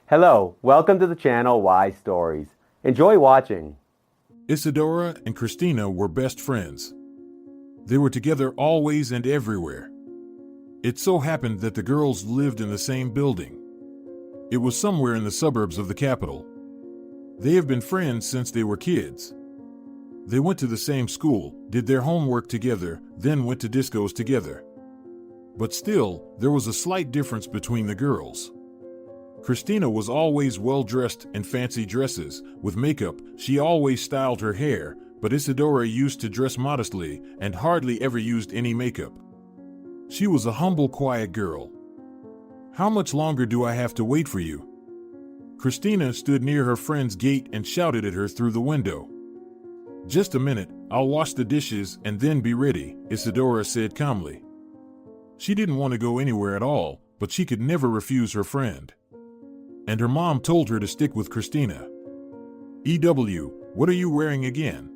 Hello, welcome to the channel Why Stories. Enjoy watching. Isidora and Cristina were best friends. They were together always and everywhere. It so happened that the girls lived in the same building. It was somewhere in the suburbs of the capital. They have been friends since they were kids. They went to the same school, did their homework together, then went to discos together. But still, there was a slight difference between the girls. Cristina was always well-dressed in fancy dresses. With makeup, she always styled her hair, but Isidora used to dress modestly and hardly ever used any makeup. She was a humble, quiet girl. "How much longer do I have to wait for you?" Cristina stood near her friend's gate and shouted at her through the window. "Just a minute, I'll wash the dishes and then be ready," Isidora said calmly. She didn't want to go anywhere at all, but she could never refuse her friend. And her mom told her to stick with Cristina. "EW, what are you wearing again?"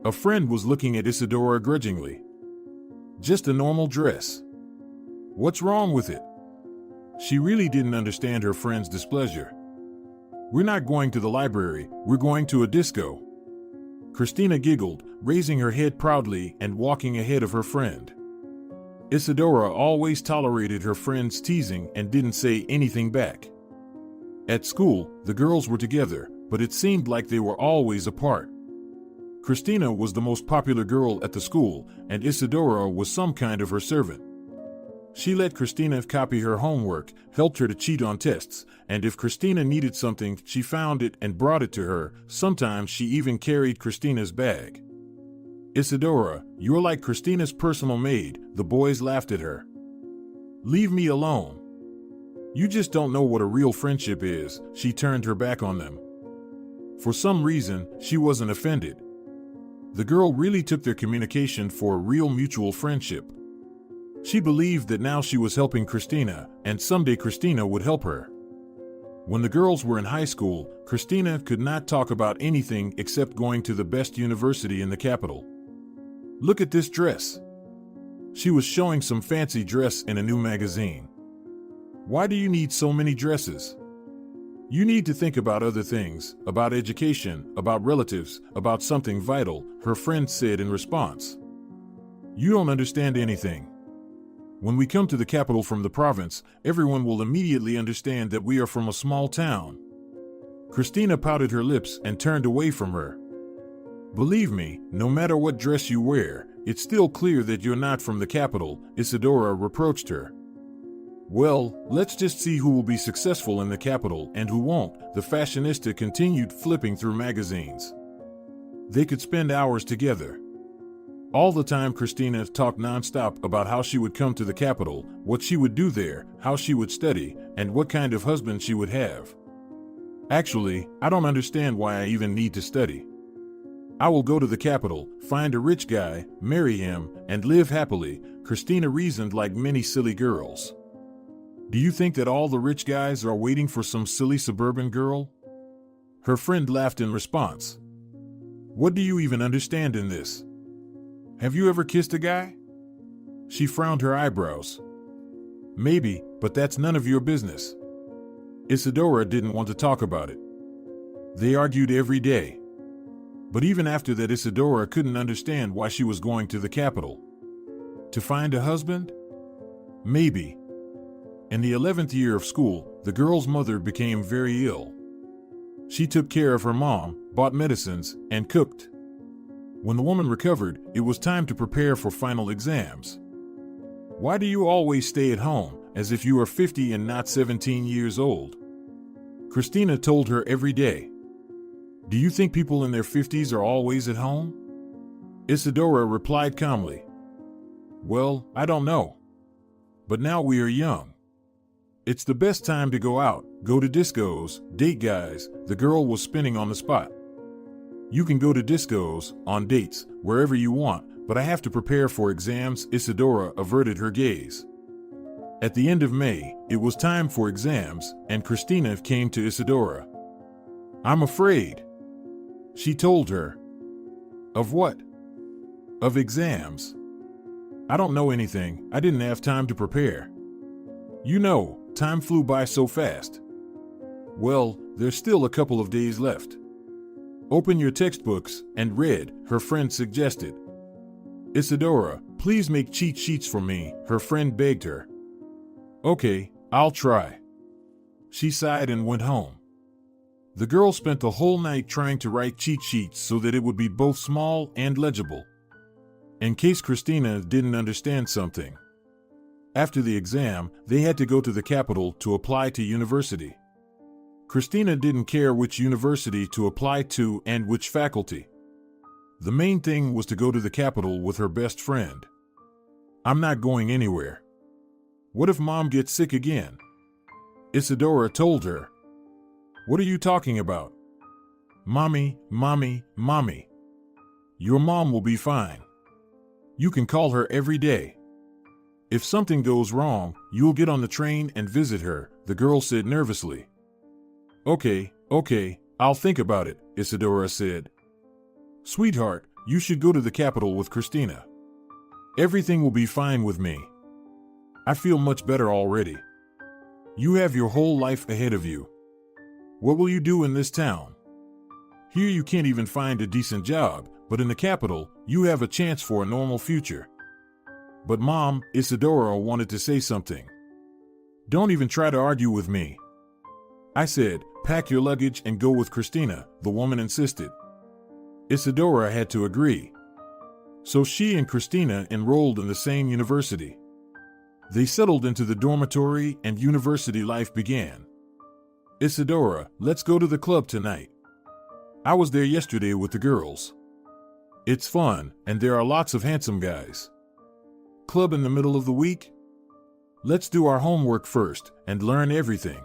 A friend was looking at Isidora grudgingly. "Just a normal dress." "What's wrong with it?" She really didn't understand her friend's displeasure. "We're not going to the library, we're going to a disco." Cristina giggled, raising her head proudly and walking ahead of her friend. Isidora always tolerated her friend's teasing and didn't say anything back. At school, the girls were together, but it seemed like they were always apart. Cristina was the most popular girl at the school, and Isidora was some kind of her servant. She let Cristina copy her homework, helped her to cheat on tests, and if Cristina needed something, she found it and brought it to her. Sometimes she even carried Cristina's bag. "Isidora, you're like Cristina's personal maid," the boys laughed at her. "Leave me alone. You just don't know what a real friendship is," she turned her back on them. For some reason, she wasn't offended. The girl really took their communication for a real mutual friendship. She believed that now she was helping Cristina, and someday Cristina would help her. When the girls were in high school, Cristina could not talk about anything except going to the best university in the capital. "Look at this dress." She was showing some fancy dress in a new magazine. "Why do you need so many dresses? You need to think about other things, about education, about relatives, about something vital," her friend said in response. "You don't understand anything. When we come to the capital from the province, everyone will immediately understand that we are from a small town." Cristina pouted her lips and turned away from her. "Believe me, no matter what dress you wear, it's still clear that you're not from the capital," Isidora reproached her. "Well, let's just see who will be successful in the capital and who won't," the fashionista continued, flipping through magazines. They could spend hours together. All the time Cristina talked nonstop about how she would come to the capital, what she would do there, how she would study, and what kind of husband she would have. "Actually, I don't understand why I even need to study. I will go to the capital, find a rich guy, marry him, and live happily," Cristina reasoned like many silly girls. "Do you think that all the rich guys are waiting for some silly suburban girl?" Her friend laughed in response. "What do you even understand in this? Have you ever kissed a guy?" She frowned her eyebrows. "Maybe, but that's none of your business." Isidora didn't want to talk about it. They argued every day. But even after that, Isidora couldn't understand why she was going to the capital. To find a husband? Maybe. In the 11th year of school, the girl's mother became very ill. She took care of her mom, bought medicines, and cooked. When the woman recovered, it was time to prepare for final exams. "Why do you always stay at home, as if you are 50 and not 17 years old?" Cristina told her every day. "Do you think people in their 50s are always at home?" Isidora replied calmly. "Well, I don't know. But now we are young. It's the best time to go out, go to discos, date guys," the girl was spinning on the spot. "You can go to discos, on dates, wherever you want, but I have to prepare for exams." Isidora averted her gaze. At the end of May, it was time for exams, and Cristina came to Isidora. "I'm afraid." She told her. "Of what?" "Of exams. I don't know anything, I didn't have time to prepare. You know, time flew by so fast." Well, there's still a couple of days left. Open your textbooks and read, her friend suggested. Isidora, please make cheat sheets for me, her friend begged her. Okay, I'll try. She sighed and went home. The girl spent the whole night trying to write cheat sheets so that it would be both small and legible, in case Cristina didn't understand something. After the exam, they had to go to the capital to apply to university. Cristina didn't care which university to apply to and which faculty. The main thing was to go to the capital with her best friend. I'm not going anywhere. What if Mom gets sick again? Isidora told her. What are you talking about? Mommy. Your mom will be fine. You can call her every day. If something goes wrong, you'll get on the train and visit her, the girl said nervously. Okay, I'll think about it, Isidora said. Sweetheart, you should go to the capital with Cristina. Everything will be fine with me. I feel much better already. You have your whole life ahead of you. What will you do in this town? Here you can't even find a decent job, but in the capital, you have a chance for a normal future. But Mom, Isidora wanted to say something. Don't even try to argue with me. I said, pack your luggage and go with Cristina, the woman insisted. Isidora had to agree. So she and Cristina enrolled in the same university. They settled into the dormitory and university life began. Isidora, let's go to the club tonight. I was there yesterday with the girls. It's fun, and there are lots of handsome guys. Club in the middle of the week? Let's do our homework first and learn everything.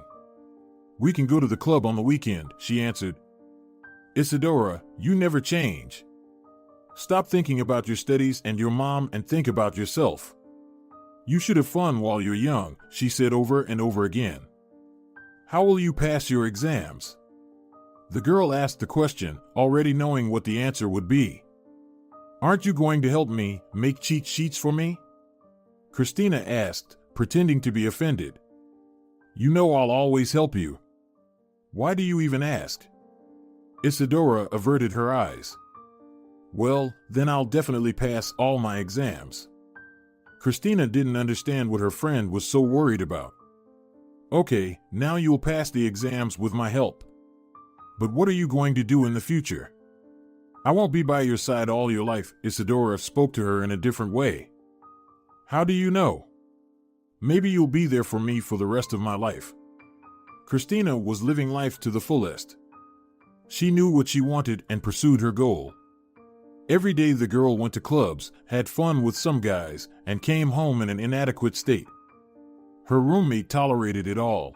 We can go to the club on the weekend, she answered. Isidora, you never change. Stop thinking about your studies and your mom and think about yourself. You should have fun while you're young, she said over and over again. How will you pass your exams? The girl asked the question, already knowing what the answer would be. Aren't you going to help me make cheat sheets for me? Cristina asked, pretending to be offended. You know I'll always help you. Why do you even ask? Isidora averted her eyes. Well, then I'll definitely pass all my exams. Cristina didn't understand what her friend was so worried about. Okay, now you'll pass the exams with my help. But what are you going to do in the future? I won't be by your side all your life, Isidora spoke to her in a different way. How do you know? Maybe you'll be there for me for the rest of my life. Cristina was living life to the fullest. She knew what she wanted and pursued her goal. Every day the girl went to clubs, had fun with some guys, and came home in an inadequate state. Her roommate tolerated it all.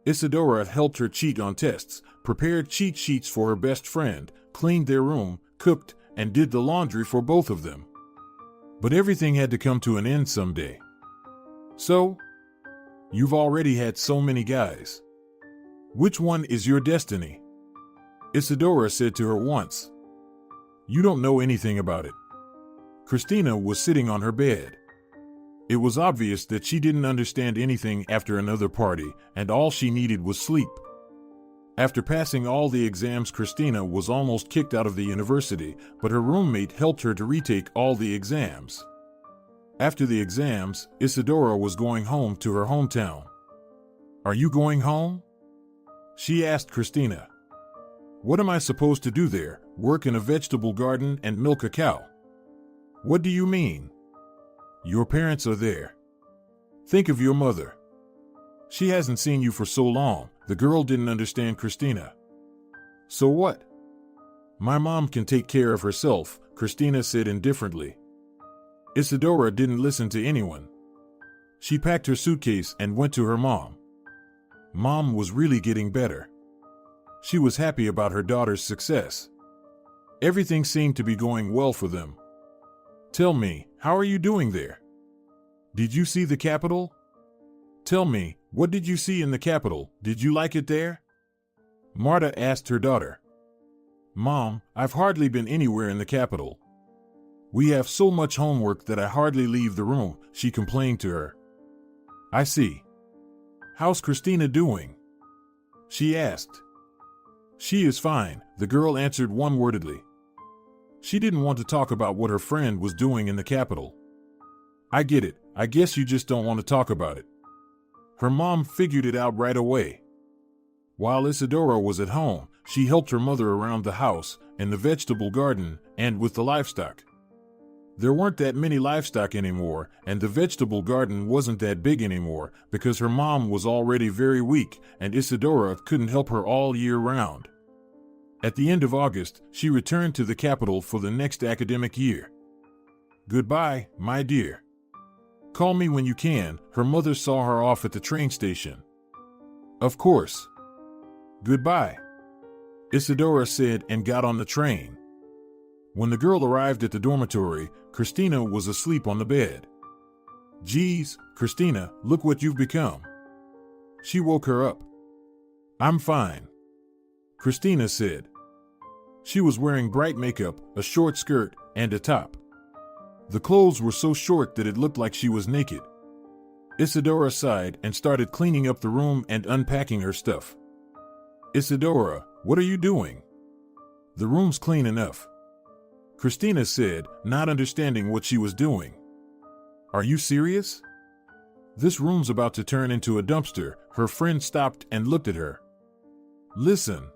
Isidora helped her cheat on tests, prepared cheat sheets for her best friend, cleaned their room, cooked, and did the laundry for both of them. But everything had to come to an end someday. So? You've already had so many guys. Which one is your destiny? Isidora said to her once. You don't know anything about it. Cristina was sitting on her bed. It was obvious that she didn't understand anything after another party, and all she needed was sleep. After passing all the exams, Cristina was almost kicked out of the university, but her roommate helped her to retake all the exams. After the exams, Isidora was going home to her hometown. Are you going home? She asked Cristina. What am I supposed to do there, work in a vegetable garden and milk a cow? What do you mean? Your parents are there. Think of your mother. She hasn't seen you for so long. The girl didn't understand Cristina. So what? My mom can take care of herself, Cristina said indifferently. Isidora didn't listen to anyone. She packed her suitcase and went to her mom. Mom was really getting better. She was happy about her daughter's success. Everything seemed to be going well for them. Tell me, how are you doing there? Did you see the capital? Tell me, what did you see in the capital? Did you like it there? Marta asked her daughter. Mom, I've hardly been anywhere in the capital. We have so much homework that I hardly leave the room, she complained to her. I see. How's Cristina doing? she asked. She is fine, the girl answered one-wordedly. She didn't want to talk about what her friend was doing in the Capitol. I get it, I guess you just don't want to talk about it. Her mom figured it out right away. While Isidora was at home, she helped her mother around the house, in the vegetable garden, and with the livestock. There weren't that many livestock anymore, and the vegetable garden wasn't that big anymore because her mom was already very weak and Isidora couldn't help her all year round. At the end of August, she returned to the Capitol for the next academic year. Goodbye, my dear. Call me when you can, her mother saw her off at the train station. Of course. Goodbye, Isidora said and got on the train. When the girl arrived at the dormitory, Cristina was asleep on the bed. Geez, Cristina, look what you've become. She woke her up. I'm fine, Cristina said. She was wearing bright makeup, a short skirt, and a top. The clothes were so short that it looked like she was naked. Isidora sighed and started cleaning up the room and unpacking her stuff. Isidora, what are you doing? The room's clean enough, Cristina said, not understanding what she was doing. Are you serious? This room's about to turn into a dumpster. Her friend stopped and looked at her. Listen.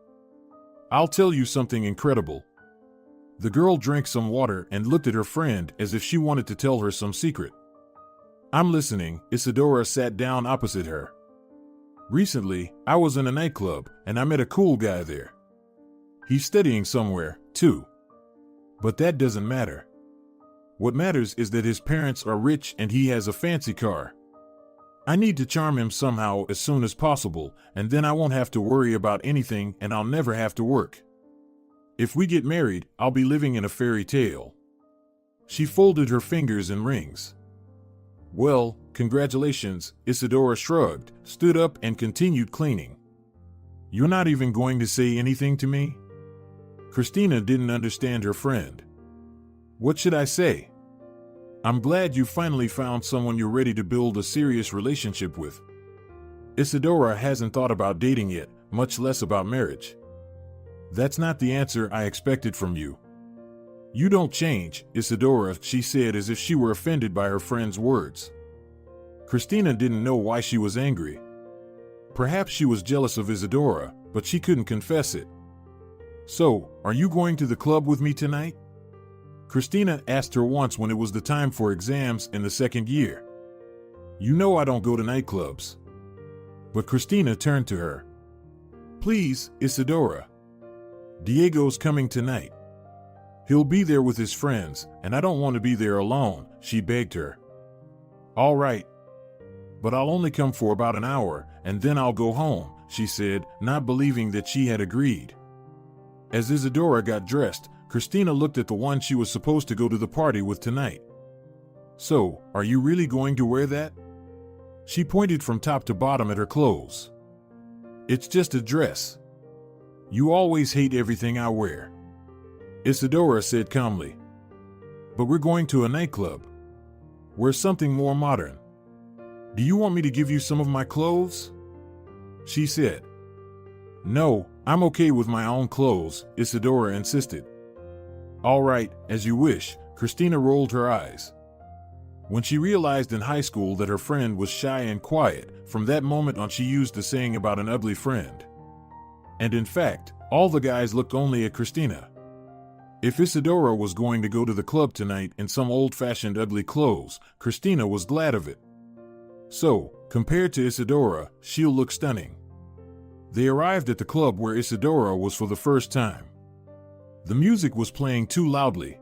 I'll tell you something incredible. The girl drank some water and looked at her friend as if she wanted to tell her some secret. I'm listening. Isidora sat down opposite her. Recently, I was in a nightclub and I met a cool guy there. He's studying somewhere, too. But that doesn't matter. What matters is that his parents are rich and he has a fancy car. I need to charm him somehow as soon as possible, and then I won't have to worry about anything and I'll never have to work. If we get married, I'll be living in a fairy tale. She folded her fingers in rings. Well, congratulations, Isidora shrugged, stood up and continued cleaning. You're not even going to say anything to me? Cristina didn't understand her friend. What should I say? I'm glad you finally found someone you're ready to build a serious relationship with. Isidora hasn't thought about dating yet, much less about marriage. That's not the answer I expected from you. You don't change, Isidora, she said as if she were offended by her friend's words. Cristina didn't know why she was angry. Perhaps she was jealous of Isidora, but she couldn't confess it. So, are you going to the club with me tonight? Cristina asked her once when it was the time for exams in the second year. You know I don't go to nightclubs. But Cristina turned to her. Please, Isidora. Diego's coming tonight. He'll be there with his friends, and I don't want to be there alone, she begged her. All right. But I'll only come for about an hour, and then I'll go home, she said, not believing that she had agreed. As Isidora got dressed, Cristina looked at the one she was supposed to go to the party with tonight. So, are you really going to wear that? She pointed from top to bottom at her clothes. It's just a dress. You always hate everything I wear, Isidora said calmly. But we're going to a nightclub. Wear something more modern. Do you want me to give you some of my clothes? She said. No, I'm okay with my own clothes, Isidora insisted. All right, as you wish, Cristina rolled her eyes. When she realized in high school that her friend was shy and quiet, from that moment on she used the saying about an ugly friend. And in fact, all the guys looked only at Cristina. If Isidora was going to go to the club tonight in some old-fashioned ugly clothes, Cristina was glad of it. So, compared to Isidora, she'll look stunning. They arrived at the club where Isidora was for the first time. The music was playing too loudly.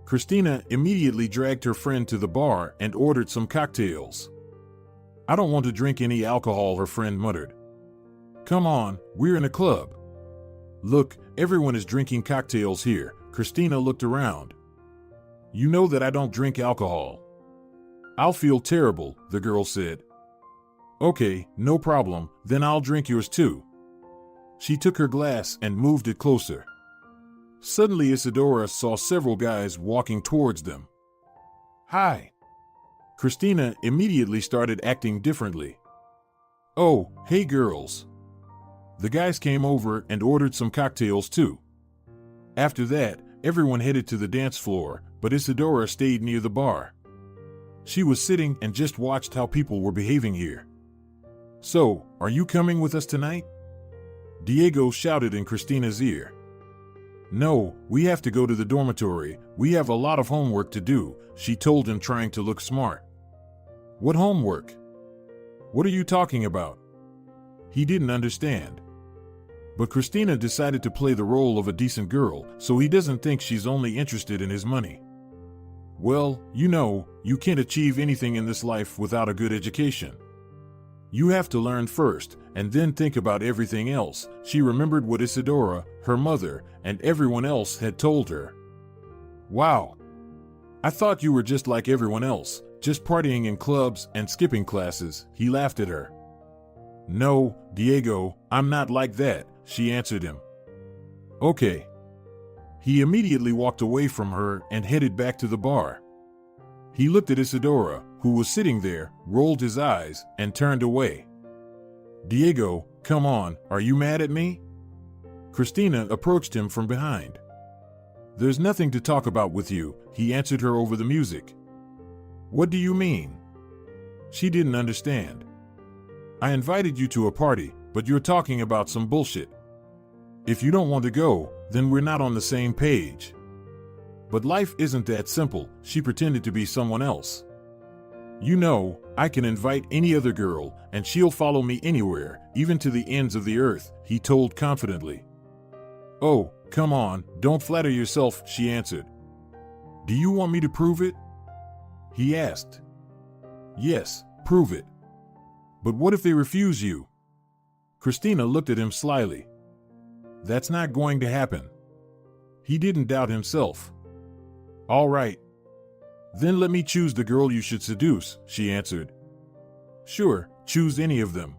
Cristina immediately dragged her friend to the bar and ordered some cocktails. I don't want to drink any alcohol, her friend muttered. Come on, we're in a club. Look, everyone is drinking cocktails here. Cristina looked around. You know that I don't drink alcohol. I'll feel terrible, the girl said. Okay, no problem, then I'll drink yours too. She took her glass and moved it closer. Suddenly Isidora saw several guys walking towards them. Hi. Cristina immediately started acting differently. Oh, hey girls. The guys came over and ordered some cocktails too. After that, everyone headed to the dance floor, but Isidora stayed near the bar. She was sitting and just watched how people were behaving here. "So, are you coming with us tonight?" Diego shouted in Cristina's ear. "No, we have to go to the dormitory. We have a lot of homework to do," she told him, trying to look smart. "What homework? What are you talking about?" He didn't understand. But Cristina decided to play the role of a decent girl, so he doesn't think she's only interested in his money. "Well, you know, you can't achieve anything in this life without a good education. You have to learn first, and then think about everything else." She remembered what Isidora, her mother, and everyone else had told her. "Wow. I thought you were just like everyone else, just partying in clubs and skipping classes," he laughed at her. "No, Diego, I'm not like that," she answered him. "Okay." He immediately walked away from her and headed back to the bar. He looked at Isidora, who was sitting there, rolled his eyes, and turned away. "Diego, come on, are you mad at me?" Cristina approached him from behind. "There's nothing to talk about with you," he answered her over the music. "What do you mean?" She didn't understand. "I invited you to a party, but you're talking about some bullshit. If you don't want to go, then we're not on the same page." "But life isn't that simple," she pretended to be someone else. "You know, I can invite any other girl, and she'll follow me anywhere, even to the ends of the earth," he told confidently. "Oh, come on, don't flatter yourself," she answered. "Do you want me to prove it?" he asked. "Yes, prove it. But what if they refuse you?" Cristina looked at him slyly. "That's not going to happen." He didn't doubt himself. "All right. Then let me choose the girl you should seduce," she answered. "Sure, choose any of them."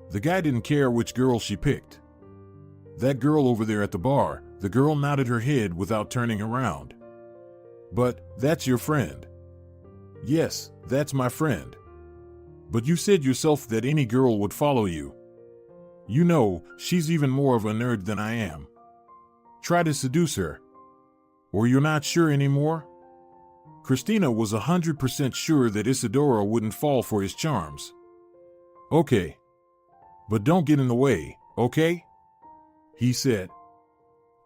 The guy didn't care which girl she picked. "That girl over there at the bar," the girl nodded her head without turning around. "But, that's your friend." "Yes, that's my friend." "But you said yourself that any girl would follow you." "You know, she's even more of a nerd than I am. Try to seduce her." "Or you're not sure anymore?" Cristina was 100% sure that Isidora wouldn't fall for his charms. "Okay. But don't get in the way, okay?" he said.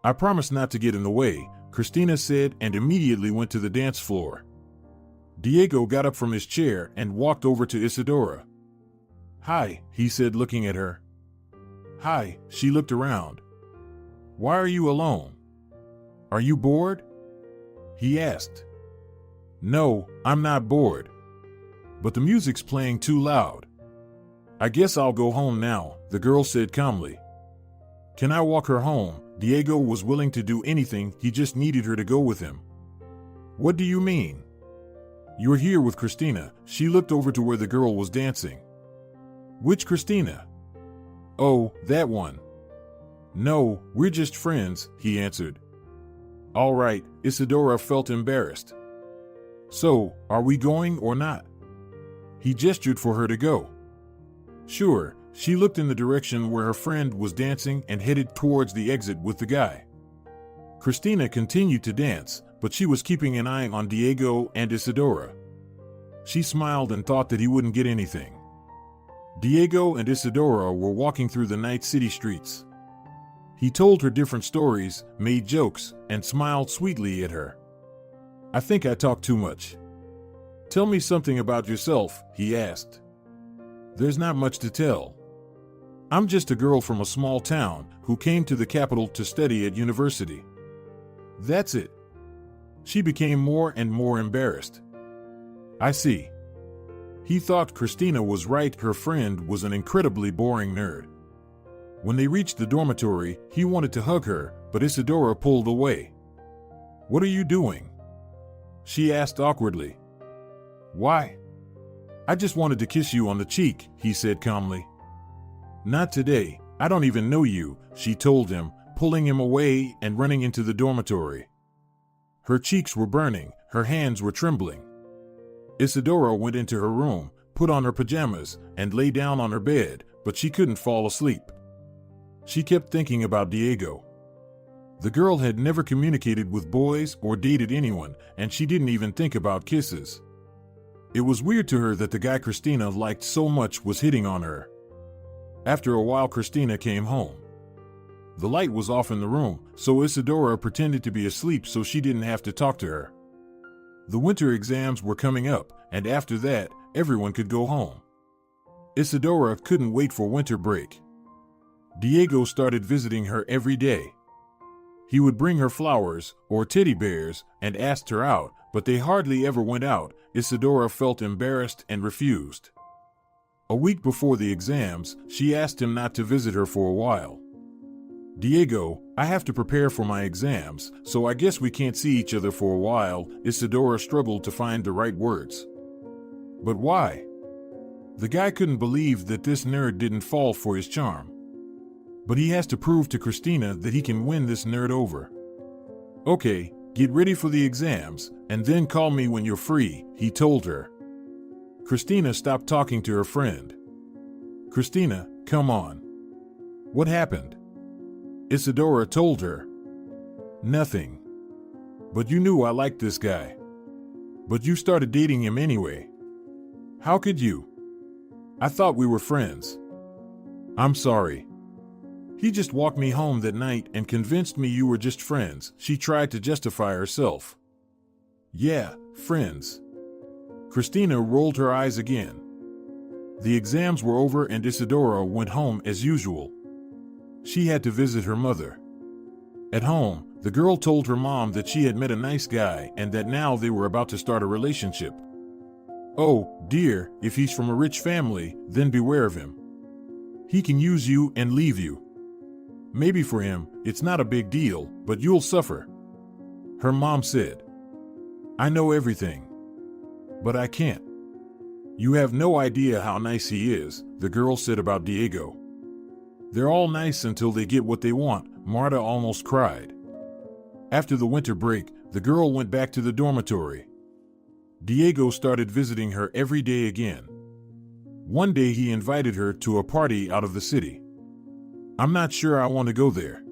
"I promise not to get in the way," Cristina said, and immediately went to the dance floor. Diego got up from his chair and walked over to Isidora. "Hi," he said, looking at her. "Hi," she looked around. "Why are you alone? Are you bored?" he asked. "No, I'm not bored. But the music's playing too loud." "I guess I'll go home now," the girl said calmly. "Can I walk her home?" Diego was willing to do anything, he just needed her to go with him. "What do you mean?" "You're here with Cristina." She looked over to where the girl was dancing. "Which Cristina?" "Oh, that one." "No, we're just friends," he answered. "All right," Isidora felt embarrassed. "So, are we going or not?" He gestured for her to go. "Sure." She looked in the direction where her friend was dancing and headed towards the exit with the guy. Cristina continued to dance, but she was keeping an eye on Diego and Isidora. She smiled and thought that he wouldn't get anything. Diego and Isidora were walking through the night city streets. He told her different stories, made jokes, and smiled sweetly at her. "I think I talk too much. Tell me something about yourself," he asked. "There's not much to tell. I'm just a girl from a small town who came to the capital to study at university. That's it." She became more and more embarrassed. "I see." He thought Cristina was right, her friend was an incredibly boring nerd. When they reached the dormitory, he wanted to hug her, but Isidora pulled away. "What are you doing?" she asked awkwardly. "Why?" "I just wanted to kiss you on the cheek," he said calmly. "Not today, I don't even know you," she told him, pulling him away and running into the dormitory. Her cheeks were burning, her hands were trembling. Isidora went into her room, put on her pajamas, and lay down on her bed, but she couldn't fall asleep. She kept thinking about Diego. The girl had never communicated with boys or dated anyone, and she didn't even think about kisses. It was weird to her that the guy Cristina liked so much was hitting on her. After a while, Cristina came home. The light was off in the room, so Isidora pretended to be asleep so she didn't have to talk to her. The winter exams were coming up, and after that, everyone could go home. Isidora couldn't wait for winter break. Diego started visiting her every day. He would bring her flowers or teddy bears and asked her out, but they hardly ever went out. Isidora felt embarrassed and refused. A week before the exams, she asked him not to visit her for a while. Diego, I have to prepare for my exams, so I guess we can't see each other for a while. Isidora struggled to find the right words. But why? The guy couldn't believe that this nerd didn't fall for his charm. But he has to prove to Cristina that he can win this nerd over. Okay, get ready for the exams, and then call me when you're free, he told her. Cristina stopped talking to her friend. Cristina, come on. What happened? Isidora told her. Nothing. But you knew I liked this guy. But you started dating him anyway. How could you? I thought we were friends. I'm sorry. He just walked me home that night and convinced me you were just friends. She tried to justify herself. Yeah, friends. Cristina rolled her eyes again. The exams were over and Isidora went home as usual. She had to visit her mother. At home, the girl told her mom that she had met a nice guy and that now they were about to start a relationship. Oh, dear, if he's from a rich family, then beware of him. He can use you and leave you. Maybe for him, it's not a big deal, but you'll suffer. Her mom said. I know everything. But I can't. You have no idea how nice he is, the girl said about Diego. They're all nice until they get what they want, Marta almost cried. After the winter break, the girl went back to the dormitory. Diego started visiting her every day again. One day he invited her to a party out of the city. I'm not sure I want to go there,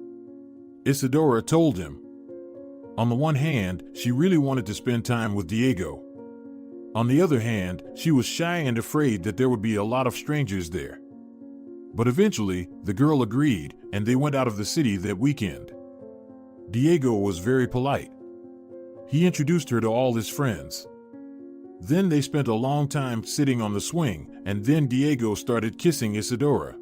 Isidora told him. On the one hand, she really wanted to spend time with Diego. On the other hand, she was shy and afraid that there would be a lot of strangers there. But eventually, the girl agreed, and they went out of the city that weekend. Diego was very polite. He introduced her to all his friends. Then they spent a long time sitting on the swing, and then Diego started kissing Isidora.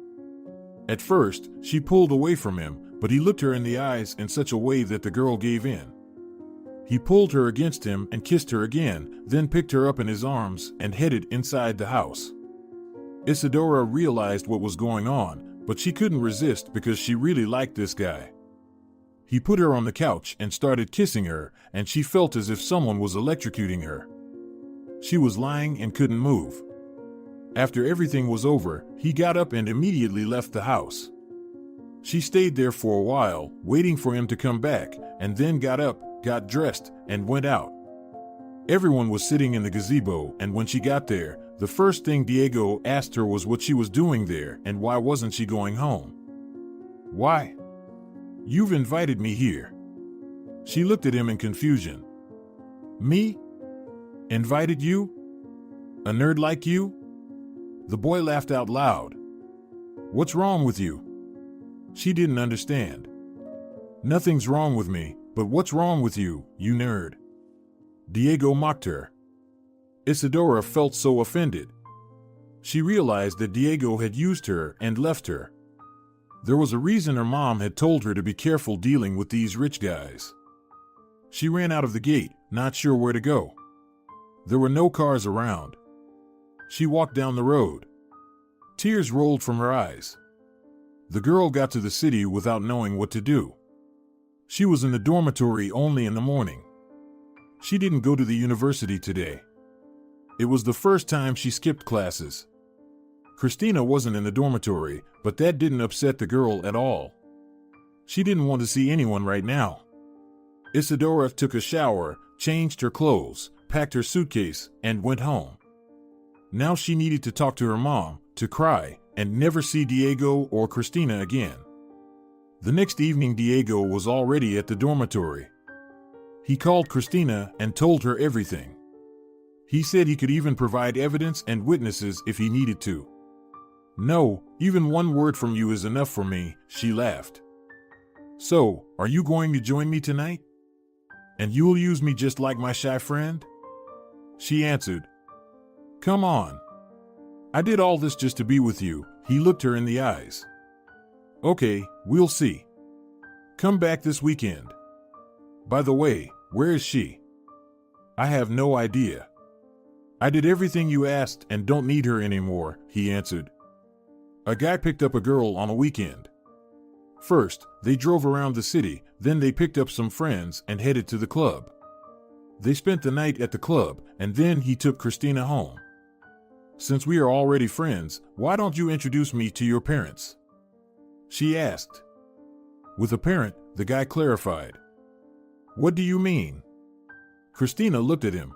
At first, she pulled away from him, but he looked her in the eyes in such a way that the girl gave in. He pulled her against him and kissed her again, then picked her up in his arms and headed inside the house. Isidora realized what was going on, but she couldn't resist because she really liked this guy. He put her on the couch and started kissing her, and she felt as if someone was electrocuting her. She was lying and couldn't move. After everything was over, he got up and immediately left the house. She stayed there for a while, waiting for him to come back, and then got up, got dressed, and went out. Everyone was sitting in the gazebo, and when she got there, the first thing Diego asked her was what she was doing there and why wasn't she going home. Why? You've invited me here. She looked at him in confusion. Me? Invited you? A nerd like you? The boy laughed out loud. What's wrong with you? She didn't understand. Nothing's wrong with me, but what's wrong with you, you nerd? Diego mocked her. Isidora felt so offended. She realized that Diego had used her and left her. There was a reason her mom had told her to be careful dealing with these rich guys. She ran out of the gate, not sure where to go. There were no cars around. She walked down the road. Tears rolled from her eyes. The girl got to the city without knowing what to do. She was in the dormitory only in the morning. She didn't go to the university today. It was the first time she skipped classes. Cristina wasn't in the dormitory, but that didn't upset the girl at all. She didn't want to see anyone right now. Isidora took a shower, changed her clothes, packed her suitcase, and went home. Now she needed to talk to her mom, to cry, and never see Diego or Cristina again. The next evening, Diego was already at the dormitory. He called Cristina and told her everything. He said he could even provide evidence and witnesses if he needed to. "No, even one word from you is enough for me," she laughed. "So, are you going to join me tonight? And you'll use me just like my shy friend?" She answered, "Come on. I did all this just to be with you." He looked her in the eyes. "Okay, we'll see. Come back this weekend. By the way, where is she?" "I have no idea. I did everything you asked and don't need her anymore," he answered. "A guy picked up a girl on a weekend. First, they drove around the city, then they picked up some friends and headed to the club. They spent the night at the club, and then he took Cristina home. Since we are already friends, why don't you introduce me to your parents?" she asked. With a parent, the guy clarified. "What do you mean?" Cristina looked at him.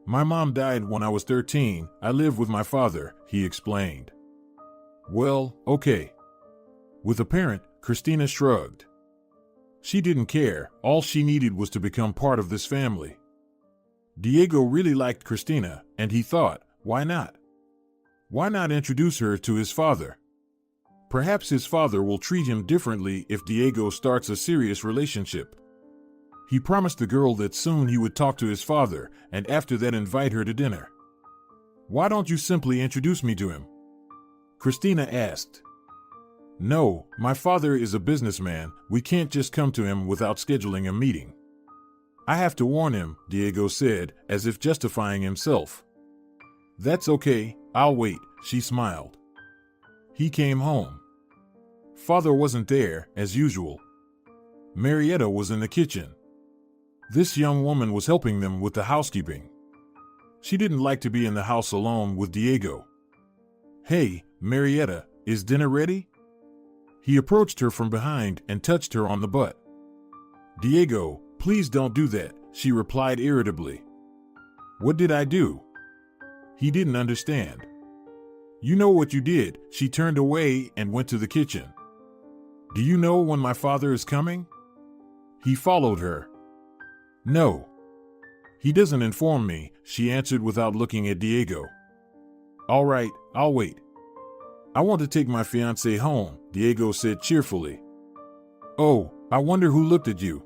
"My mom died when I was 13. I live with my father," he explained. "Well, okay." With a parent, Cristina shrugged. She didn't care. All she needed was to become part of this family. Diego really liked Cristina, and he thought, why not? Why not introduce her to his father? Perhaps his father will treat him differently if Diego starts a serious relationship. He promised the girl that soon he would talk to his father, and after that invite her to dinner. "Why don't you simply introduce me to him?" Cristina asked. "No, my father is a businessman. We can't just come to him without scheduling a meeting. I have to warn him," Diego said, as if justifying himself. "That's okay, I'll wait," she smiled. He came home. Father wasn't there, as usual. Marietta was in the kitchen. This young woman was helping them with the housekeeping. She didn't like to be in the house alone with Diego. "Hey, Marietta, is dinner ready?" He approached her from behind and touched her on the butt. "Diego, please don't do that," she replied irritably. "What did I do?" He didn't understand. "You know what you did." She turned away and went to the kitchen. "Do you know when my father is coming?" He followed her. "No. He doesn't inform me," she answered without looking at Diego. "All right, I'll wait. I want to take my fiancée home," Diego said cheerfully. "Oh, I wonder who looked at you."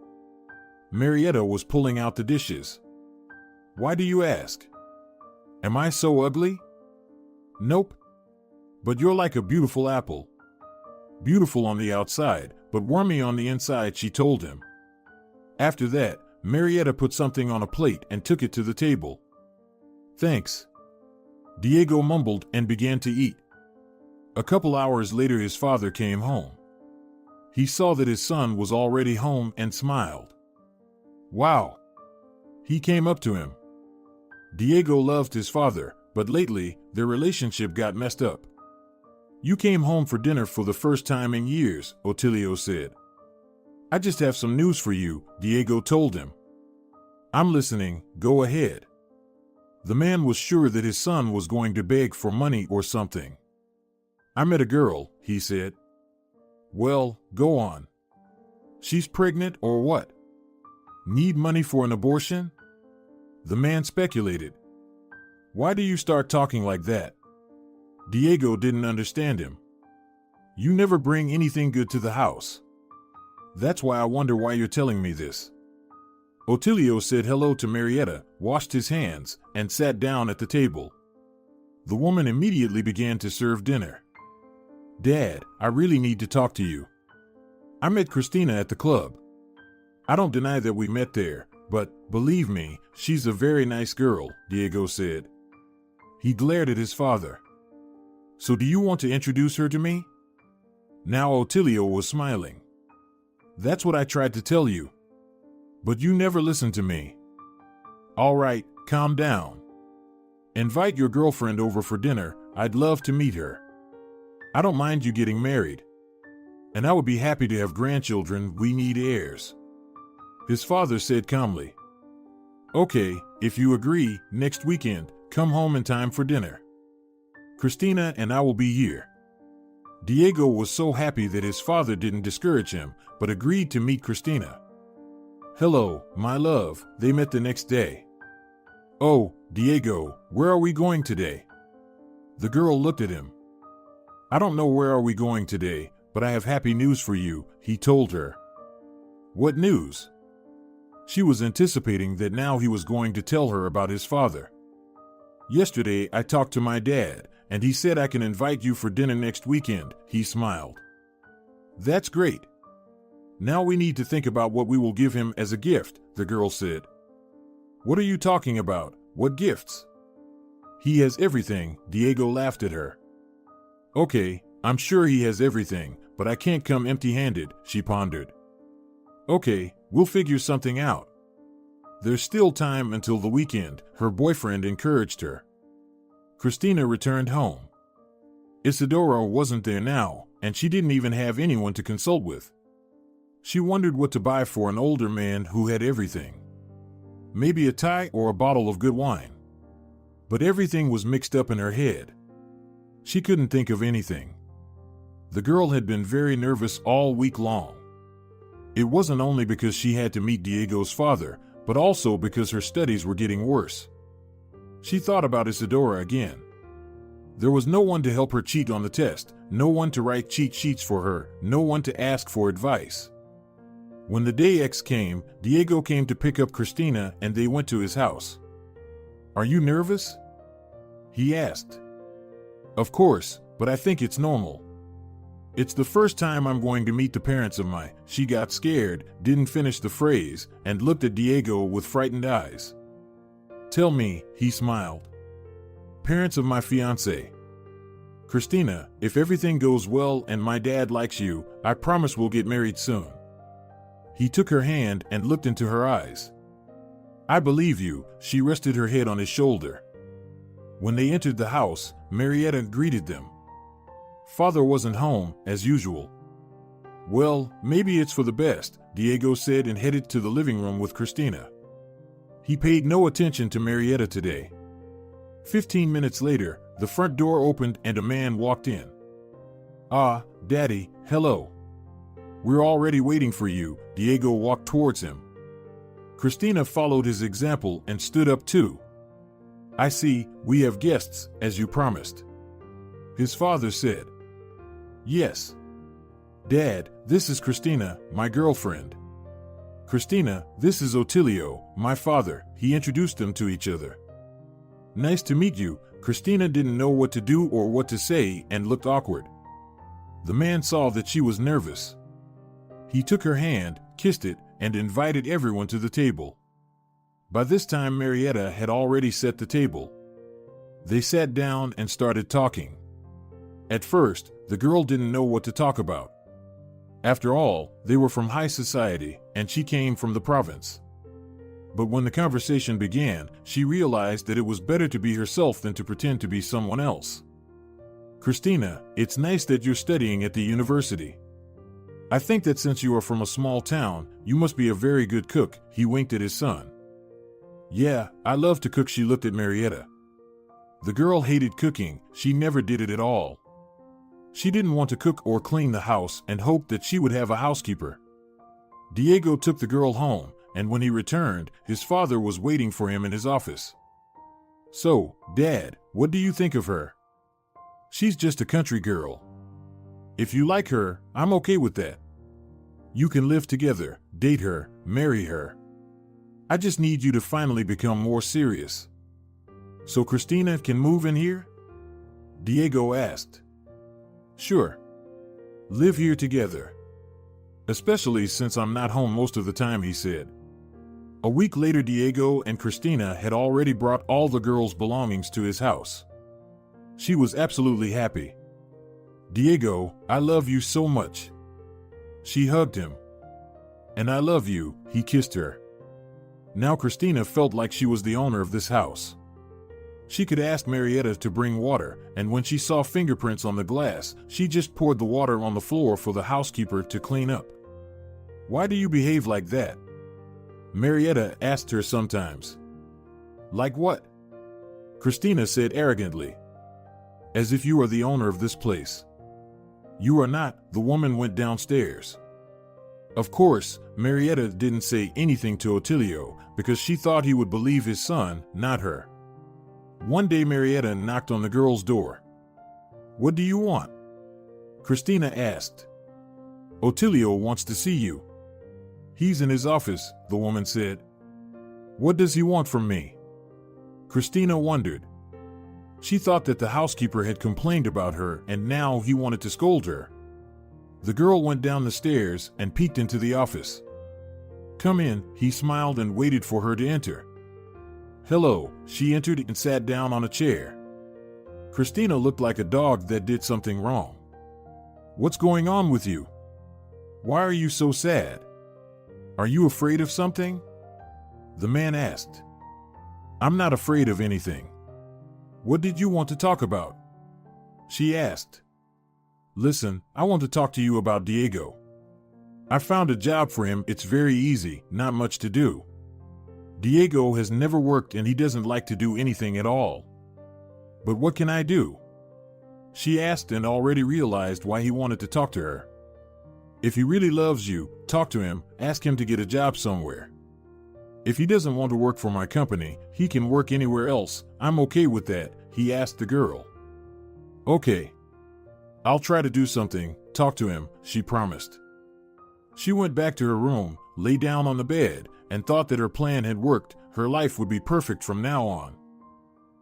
Marietta was pulling out the dishes. "Why do you ask? Am I so ugly?" "Nope. But you're like a beautiful apple. Beautiful on the outside, but wormy on the inside," she told him. After that, Marietta put something on a plate and took it to the table. "Thanks." Diego mumbled and began to eat. A couple hours later, his father came home. He saw that his son was already home and smiled. "Wow." He came up to him. Diego loved his father, but lately, their relationship got messed up. "You came home for dinner for the first time in years," Otilio said. "I just have some news for you," Diego told him. "I'm listening, go ahead." The man was sure that his son was going to beg for money or something. "I met a girl," he said. "Well, go on. She's pregnant or what? Need money for an abortion?" The man speculated. "Why do you start talking like that?" Diego didn't understand him. "You never bring anything good to the house. That's why I wonder why you're telling me this." Otilio said hello to Marietta, washed his hands, and sat down at the table. The woman immediately began to serve dinner. "Dad, I really need to talk to you. I met Cristina at the club. I don't deny that we met there, but, believe me, she's a very nice girl," Diego said. He glared at his father. "So do you want to introduce her to me?" Now Otilio was smiling. "That's what I tried to tell you. But you never listened to me. All right, calm down. Invite your girlfriend over for dinner. I'd love to meet her. I don't mind you getting married. And I would be happy to have grandchildren. We need heirs." His father said calmly. "Okay, if you agree, next weekend, come home in time for dinner. Cristina and I will be here." Diego was so happy that his father didn't discourage him, but agreed to meet Cristina. "Hello, my love," they met the next day. "Oh, Diego, where are we going today?" The girl looked at him. "I don't know where are we going today, but I have happy news for you," he told her. "What news?" She was anticipating that now he was going to tell her about his father. "Yesterday I talked to my dad, and he said I can invite you for dinner next weekend," he smiled. "That's great. Now we need to think about what we will give him as a gift," the girl said. "What are you talking about? What gifts?" "He has everything," Diego laughed at her. "Okay, I'm sure he has everything, but I can't come empty-handed," she pondered. "Okay, we'll figure something out." "There's still time until the weekend," her boyfriend encouraged her. Cristina returned home. Isidora wasn't there now, and she didn't even have anyone to consult with. She wondered what to buy for an older man who had everything. Maybe a tie or a bottle of good wine. But everything was mixed up in her head. She couldn't think of anything. The girl had been very nervous all week long. It wasn't only because she had to meet Diego's father, but also because her studies were getting worse. She thought about Isidora again. There was no one to help her cheat on the test, no one to write cheat sheets for her, no one to ask for advice. When the day X came, Diego came to pick up Cristina and they went to his house. "Are you nervous?" he asked. "Of course, but I think it's normal. It's the first time I'm going to meet the parents of my..." She got scared, didn't finish the phrase, and looked at Diego with frightened eyes. "Tell me," he smiled. "Parents of my fiancé. Cristina, if everything goes well and my dad likes you, I promise we'll get married soon." He took her hand and looked into her eyes. "I believe you," she rested her head on his shoulder. When they entered the house, Marietta greeted them. Father wasn't home, as usual. "Well, maybe it's for the best," Diego said and headed to the living room with Cristina. He paid no attention to Marietta today. 15 minutes later, the front door opened and a man walked in. "Ah, Daddy, hello. We're already waiting for you." Diego walked towards him. Cristina followed his example and stood up too. "I see, we have guests, as you promised," his father said. "Yes. Dad, this is Cristina, my girlfriend. Cristina, this is Otilio, my father," he introduced them to each other. "Nice to meet you." Cristina didn't know what to do or what to say and looked awkward. The man saw that she was nervous. He took her hand, kissed it, and invited everyone to the table. By this time, Marietta had already set the table. They sat down and started talking. At first, the girl didn't know what to talk about. After all, they were from high society, and she came from the province. But when the conversation began, she realized that it was better to be herself than to pretend to be someone else. "Cristina, it's nice that you're studying at the university. I think that since you are from a small town, you must be a very good cook," he winked at his son. "Yeah, I love to cook," she looked at Marietta. The girl hated cooking, she never did it at all. She didn't want to cook or clean the house and hoped that she would have a housekeeper. Diego took the girl home, and when he returned, his father was waiting for him in his office. "So, Dad, what do you think of her?" "She's just a country girl. If you like her, I'm okay with that. You can live together, date her, marry her. I just need you to finally become more serious." "So Cristina can move in here?" Diego asked. "Sure. Live here together. Especially since I'm not home most of the time," he said. A week later, Diego and Cristina had already brought all the girls' belongings to his house. She was absolutely happy. "Diego, I love you so much." She hugged him. "And I love you," he kissed her. Now Cristina felt like she was the owner of this house. She could ask Marietta to bring water, and when she saw fingerprints on the glass, she just poured the water on the floor for the housekeeper to clean up. "Why do you behave like that?" Marietta asked her sometimes. "Like what?" Cristina said arrogantly. "As if you are the owner of this place." You are not, the woman went downstairs. Of course, Marietta didn't say anything to Ottilio because she thought he would believe his son, not her. One day Marietta knocked on the girl's door. What do you want? Cristina asked. Ottilio wants to see you. He's in his office, the woman said. What does he want from me? Cristina wondered. She thought that the housekeeper had complained about her and now he wanted to scold her. The girl went down the stairs and peeked into the office. Come in, he smiled and waited for her to enter. Hello, she entered and sat down on a chair. Cristina looked like a dog that did something wrong. What's going on with you? Why are you so sad? Are you afraid of something? The man asked. I'm not afraid of anything. What did you want to talk about? She asked. Listen, I want to talk to you about Diego. I found a job for him. It's very easy, not much to do. Diego has never worked and he doesn't like to do anything at all. But what can I do? She asked and already realized why he wanted to talk to her. If he really loves you, talk to him, ask him to get a job somewhere. If he doesn't want to work for my company, he can work anywhere else. I'm okay with that, he asked the girl. Okay. I'll try to do something, talk to him, she promised. She went back to her room, lay down on the bed, and thought that her plan had worked. Her life would be perfect from now on.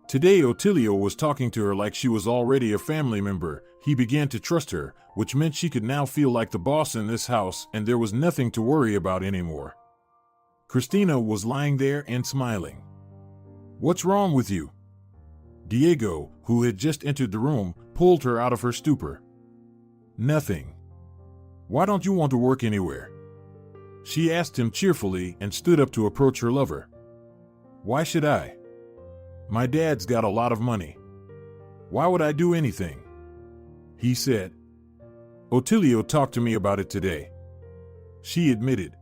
Today Ottilio was talking to her like she was already a family member. He began to trust her, which meant she could now feel like the boss in this house and there was nothing to worry about anymore. Cristina was lying there and smiling. What's wrong with you? Diego, who had just entered the room, pulled her out of her stupor. Nothing. Why don't you want to work anywhere? She asked him cheerfully and stood up to approach her lover. Why should I? My dad's got a lot of money. Why would I do anything? He said. Ottilio talked to me about it today. She admitted.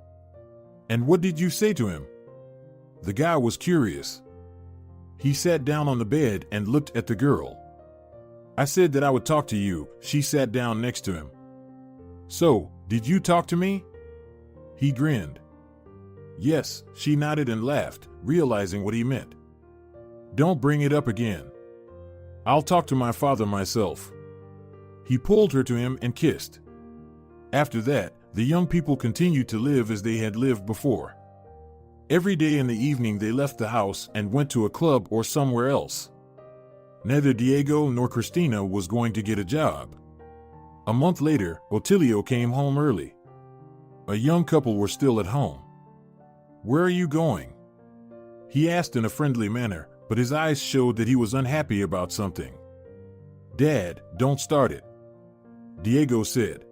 And what did you say to him? The guy was curious. He sat down on the bed and looked at the girl. I said that I would talk to you. She sat down next to him. So, did you talk to me? He grinned. Yes, she nodded and laughed, realizing what he meant. Don't bring it up again. I'll talk to my father myself. He pulled her to him and kissed. After that, the young people continued to live as they had lived before. Every day in the evening they left the house and went to a club or somewhere else. Neither Diego nor Cristina was going to get a job. A month later, Ottilio came home early. A young couple were still at home. Where are you going? He asked in a friendly manner, but his eyes showed that he was unhappy about something. Dad, don't start it. Diego said.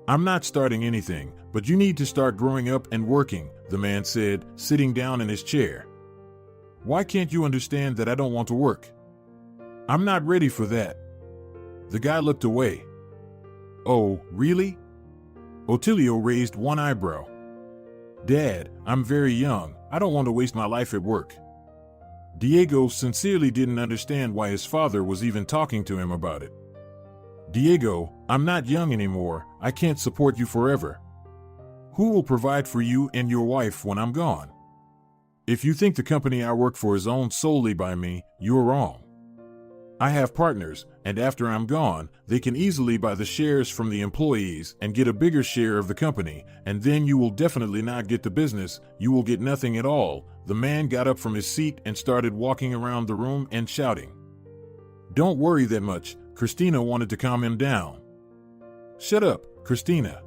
I'm not starting anything, but you need to start growing up and working, the man said, sitting down in his chair. Why can't you understand that I don't want to work? I'm not ready for that. The guy looked away. Oh, really? Ottilio raised one eyebrow. Dad, I'm very young. I don't want to waste my life at work. Diego sincerely didn't understand why his father was even talking to him about it. Diego, I'm not young anymore. I can't support you forever. Who will provide for you and your wife when I'm gone? If you think the company I work for is owned solely by me, you're wrong. I have partners, and after I'm gone, they can easily buy the shares from the employees and get a bigger share of the company, and then you will definitely not get the business. You will get nothing at all. The man got up from his seat and started walking around the room and shouting. Don't worry that much. Cristina wanted to calm him down. Shut up, Cristina.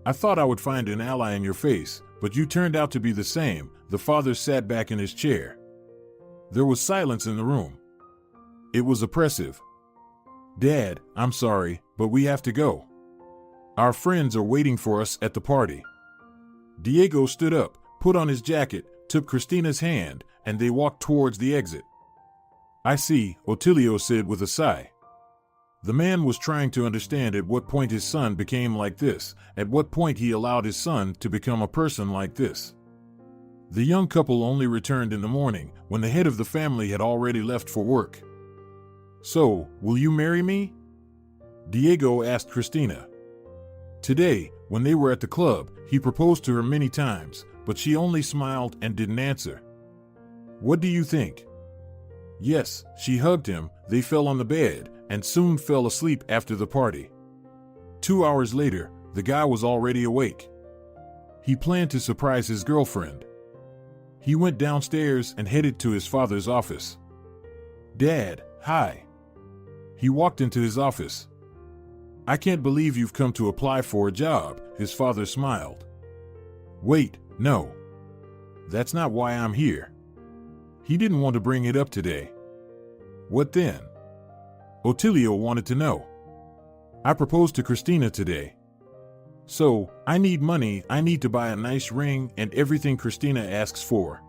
I thought I would find an ally in your face, but you turned out to be the same. The father sat back in his chair. There was silence in the room. It was oppressive. Dad, I'm sorry, but we have to go. Our friends are waiting for us at the party. Diego stood up, put on his jacket, took Cristina's hand, and they walked towards the exit. I see, Ottilio said with a sigh. The man was trying to understand at what point his son became like this, at what point he allowed his son to become a person like this. The young couple only returned in the morning, when the head of the family had already left for work. So, will you marry me? Diego asked Cristina. Today, when they were at the club, he proposed to her many times, but she only smiled and didn't answer. What do you think? Yes, she hugged him, they fell on the bed, and soon fell asleep after the party. 2 hours later, the guy was already awake. He planned to surprise his girlfriend. He went downstairs and headed to his father's office. Dad, hi. He walked into his office. I can't believe you've come to apply for a job, his father smiled. Wait, no. That's not why I'm here. He didn't want to bring it up today. What then? Otilio wanted to know. I proposed to Cristina today. So, I need money, I need to buy a nice ring and everything Cristina asks for.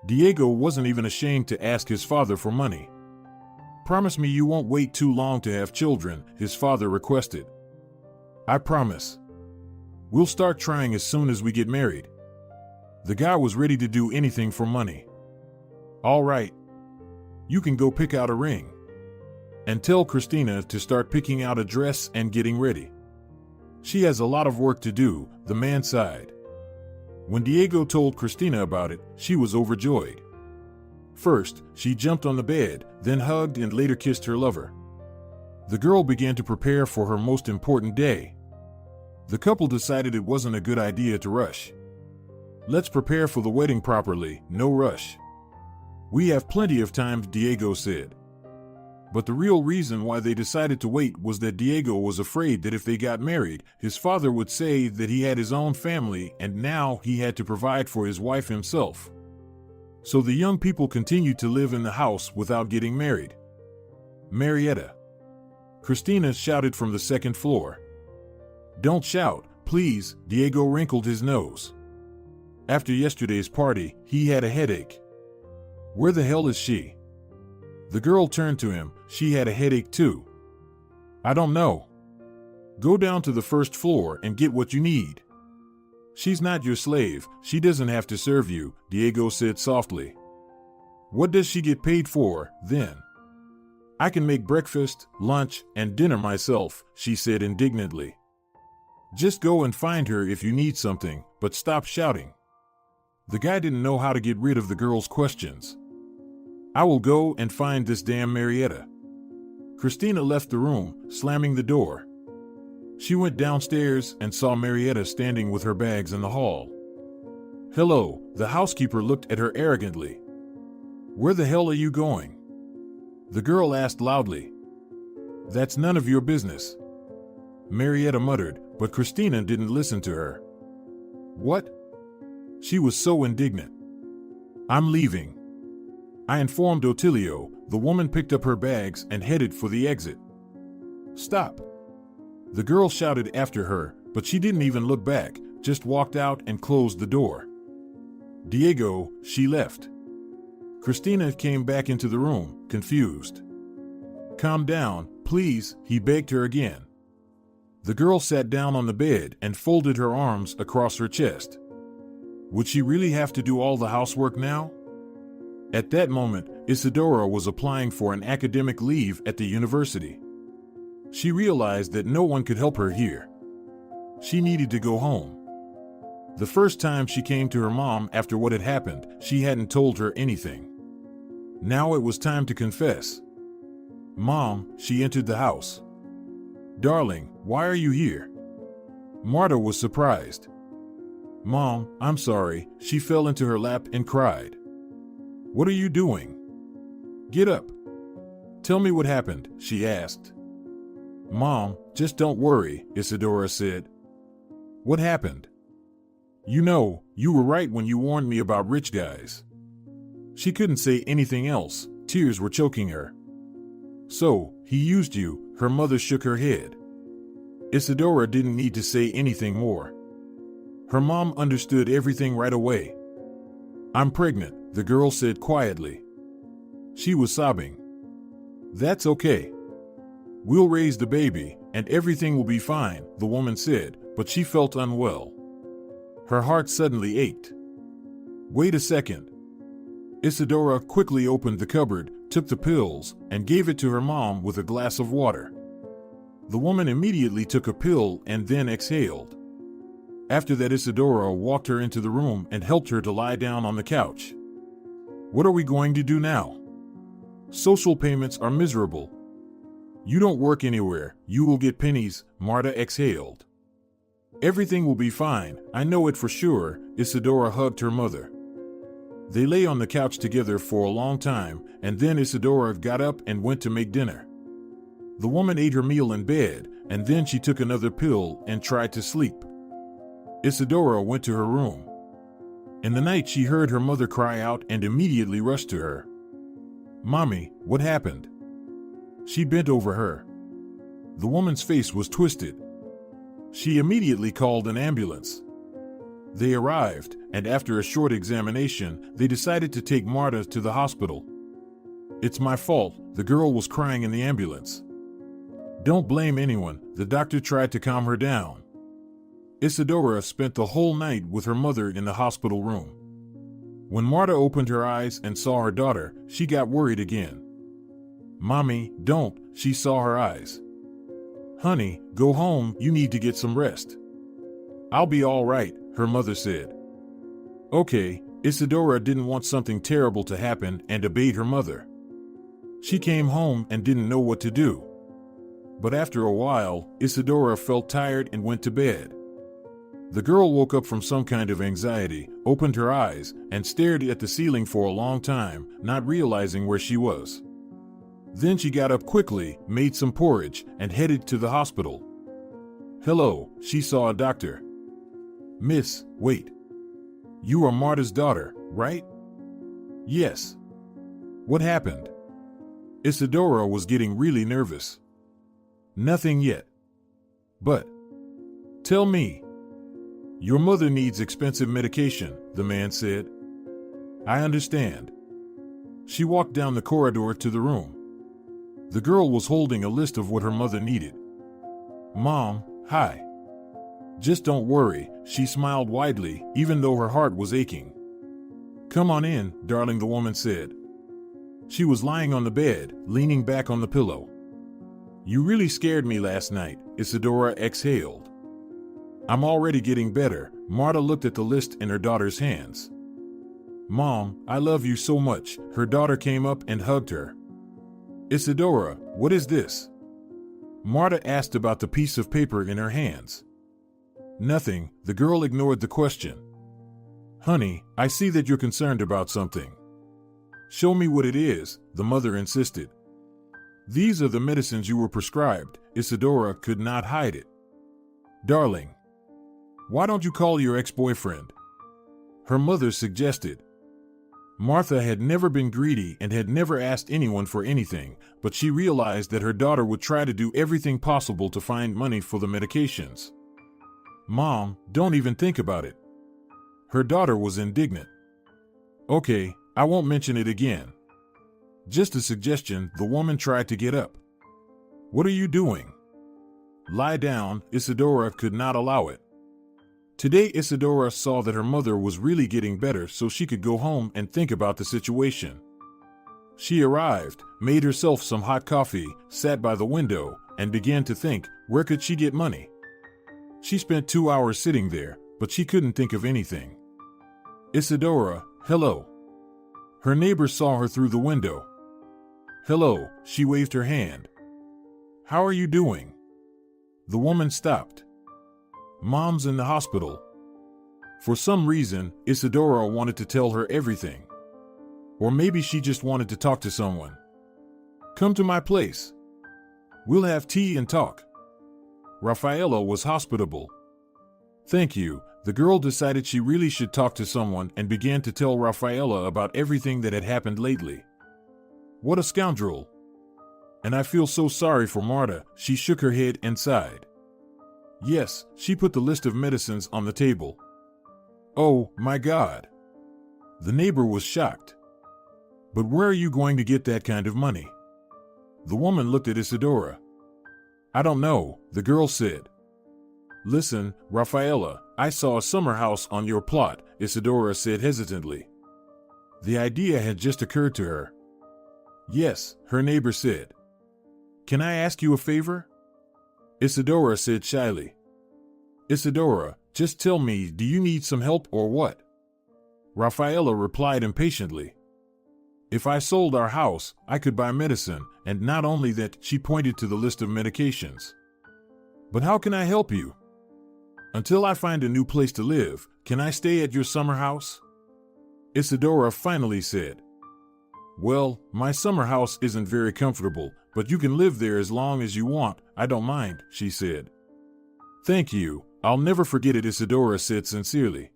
Diego wasn't even ashamed to ask his father for money. Promise me you won't wait too long to have children, his father requested. I promise. We'll start trying as soon as we get married. The guy was ready to do anything for money. All right. You can go pick out a ring. And tell Cristina to start picking out a dress and getting ready. She has a lot of work to do, the man sighed. When Diego told Cristina about it, she was overjoyed. First, she jumped on the bed, then hugged and later kissed her lover. The girl began to prepare for her most important day. The couple decided it wasn't a good idea to rush. Let's prepare for the wedding properly, no rush. We have plenty of time, Diego said. But the real reason why they decided to wait was that Diego was afraid that if they got married, his father would say that he had his own family and now he had to provide for his wife himself. So the young people continued to live in the house without getting married. Marietta. Cristina shouted from the second floor. Don't shout, please, Diego wrinkled his nose. After yesterday's party, he had a headache. Where the hell is she? The girl turned to him, she had a headache too. I don't know. Go down to the first floor and get what you need. She's not your slave, she doesn't have to serve you, Diego said softly. What does she get paid for, then? I can make breakfast, lunch, and dinner myself, she said indignantly. Just go and find her if you need something, but stop shouting. The guy didn't know how to get rid of the girl's questions. I will go and find this damn Marietta. Cristina left the room, slamming the door. She went downstairs and saw Marietta standing with her bags in the hall. Hello, the housekeeper looked at her arrogantly. Where the hell are you going? The girl asked loudly. That's none of your business. Marietta muttered, but Cristina didn't listen to her. What? She was so indignant. I'm leaving. I informed Otilio. The woman picked up her bags and headed for the exit. Stop. The girl shouted after her, but she didn't even look back, just walked out and closed the door. Diego, she left. Cristina came back into the room, confused. Calm down, please, he begged her again. The girl sat down on the bed and folded her arms across her chest. Would she really have to do all the housework now? At that moment, Isidora was applying for an academic leave at the university. She realized that no one could help her here. She needed to go home. The first time she came to her mom after what had happened, she hadn't told her anything. Now it was time to confess. Mom, she entered the house. Darling, why are you here? Marta was surprised. Mom, I'm sorry, she fell into her lap and cried. What are you doing? Get up. Tell me what happened, she asked. Mom, just don't worry, Isidora said. What happened? You know, you were right when you warned me about rich guys. She couldn't say anything else, tears were choking her. So, he used you, her mother shook her head. Isidora didn't need to say anything more. Her mom understood everything right away. I'm pregnant, the girl said quietly. She was sobbing. That's okay. We'll raise the baby, and everything will be fine, the woman said, but she felt unwell. Her heart suddenly ached. Wait a second. Isidora quickly opened the cupboard, took the pills, and gave it to her mom with a glass of water. The woman immediately took a pill and then exhaled. After that, Isidora walked her into the room and helped her to lie down on the couch. What are we going to do now? Social payments are miserable. You don't work anywhere, you will get pennies, Marta exhaled. Everything will be fine, I know it for sure, Isidora hugged her mother. They lay on the couch together for a long time, and then Isidora got up and went to make dinner. The woman ate her meal in bed, and then she took another pill and tried to sleep. Isidora went to her room. In the night, she heard her mother cry out and immediately rushed to her. Mommy, what happened? She bent over her. The woman's face was twisted. She immediately called an ambulance. They arrived, and after a short examination, they decided to take Marta to the hospital. It's my fault, the girl was crying in the ambulance. Don't blame anyone, the doctor tried to calm her down. Isidora spent the whole night with her mother in the hospital room. When Marta opened her eyes and saw her daughter, she got worried again. Mommy, don't, she saw her eyes. Honey, go home, you need to get some rest. I'll be all right, her mother said. Okay, Isidora didn't want something terrible to happen and obeyed her mother. She came home and didn't know what to do. But after a while, Isidora felt tired and went to bed. The girl woke up from some kind of anxiety, opened her eyes, and stared at the ceiling for a long time, not realizing where she was. Then she got up quickly, made some porridge, and headed to the hospital. Hello, she saw a doctor. Miss, wait. You are Marta's daughter, right? Yes. What happened? Isidora was getting really nervous. Nothing yet. But, tell me. Your mother needs expensive medication, the man said. I understand. She walked down the corridor to the room. The girl was holding a list of what her mother needed. Mom, hi. Just don't worry, she smiled widely, even though her heart was aching. Come on in, darling, the woman said. She was lying on the bed, leaning back on the pillow. You really scared me last night, Isidora exhaled. I'm already getting better, Marta looked at the list in her daughter's hands. Mom, I love you so much, her daughter came up and hugged her. Isidora, what is this? Marta asked about the piece of paper in her hands. Nothing, the girl ignored the question. Honey, I see that you're concerned about something. Show me what it is, the mother insisted. These are the medicines you were prescribed, Isidora could not hide it. Darling, why don't you call your ex-boyfriend? Her mother suggested. Martha had never been greedy and had never asked anyone for anything, but she realized that her daughter would try to do everything possible to find money for the medications. Mom, don't even think about it. Her daughter was indignant. Okay, I won't mention it again. Just a suggestion, the woman tried to get up. What are you doing? Lie down, Isidora could not allow it. Today Isidora saw that her mother was really getting better, so she could go home and think about the situation. She arrived, made herself some hot coffee, sat by the window, and began to think, where could she get money? She spent 2 hours sitting there, but she couldn't think of anything. Isidora, hello. Her neighbor saw her through the window. Hello, she waved her hand. How are you doing? The woman stopped. Mom's in the hospital. For some reason, Isidora wanted to tell her everything. Or maybe she just wanted to talk to someone. Come to my place. We'll have tea and talk. Rafaela was hospitable. Thank you. The girl decided she really should talk to someone and began to tell Rafaela about everything that had happened lately. What a scoundrel. And I feel so sorry for Marta, she shook her head and sighed. Yes, she put the list of medicines on the table. Oh, my God. The neighbor was shocked. But where are you going to get that kind of money? The woman looked at Isidora. I don't know, the girl said. Listen, Rafaela, I saw a summer house on your plot, Isidora said hesitantly. The idea had just occurred to her. Yes, her neighbor said. Can I ask you a favor? Isidora said shyly. Isidora, just tell me, do you need some help or what? Rafaela replied impatiently. If I sold our house, I could buy medicine, and not only that, she pointed to the list of medications. But how can I help you? Until I find a new place to live, can I stay at your summer house? Isidora finally said. Well, my summer house isn't very comfortable, but you can live there as long as you want. I don't mind, she said. Thank you. I'll never forget it, Isidora said sincerely.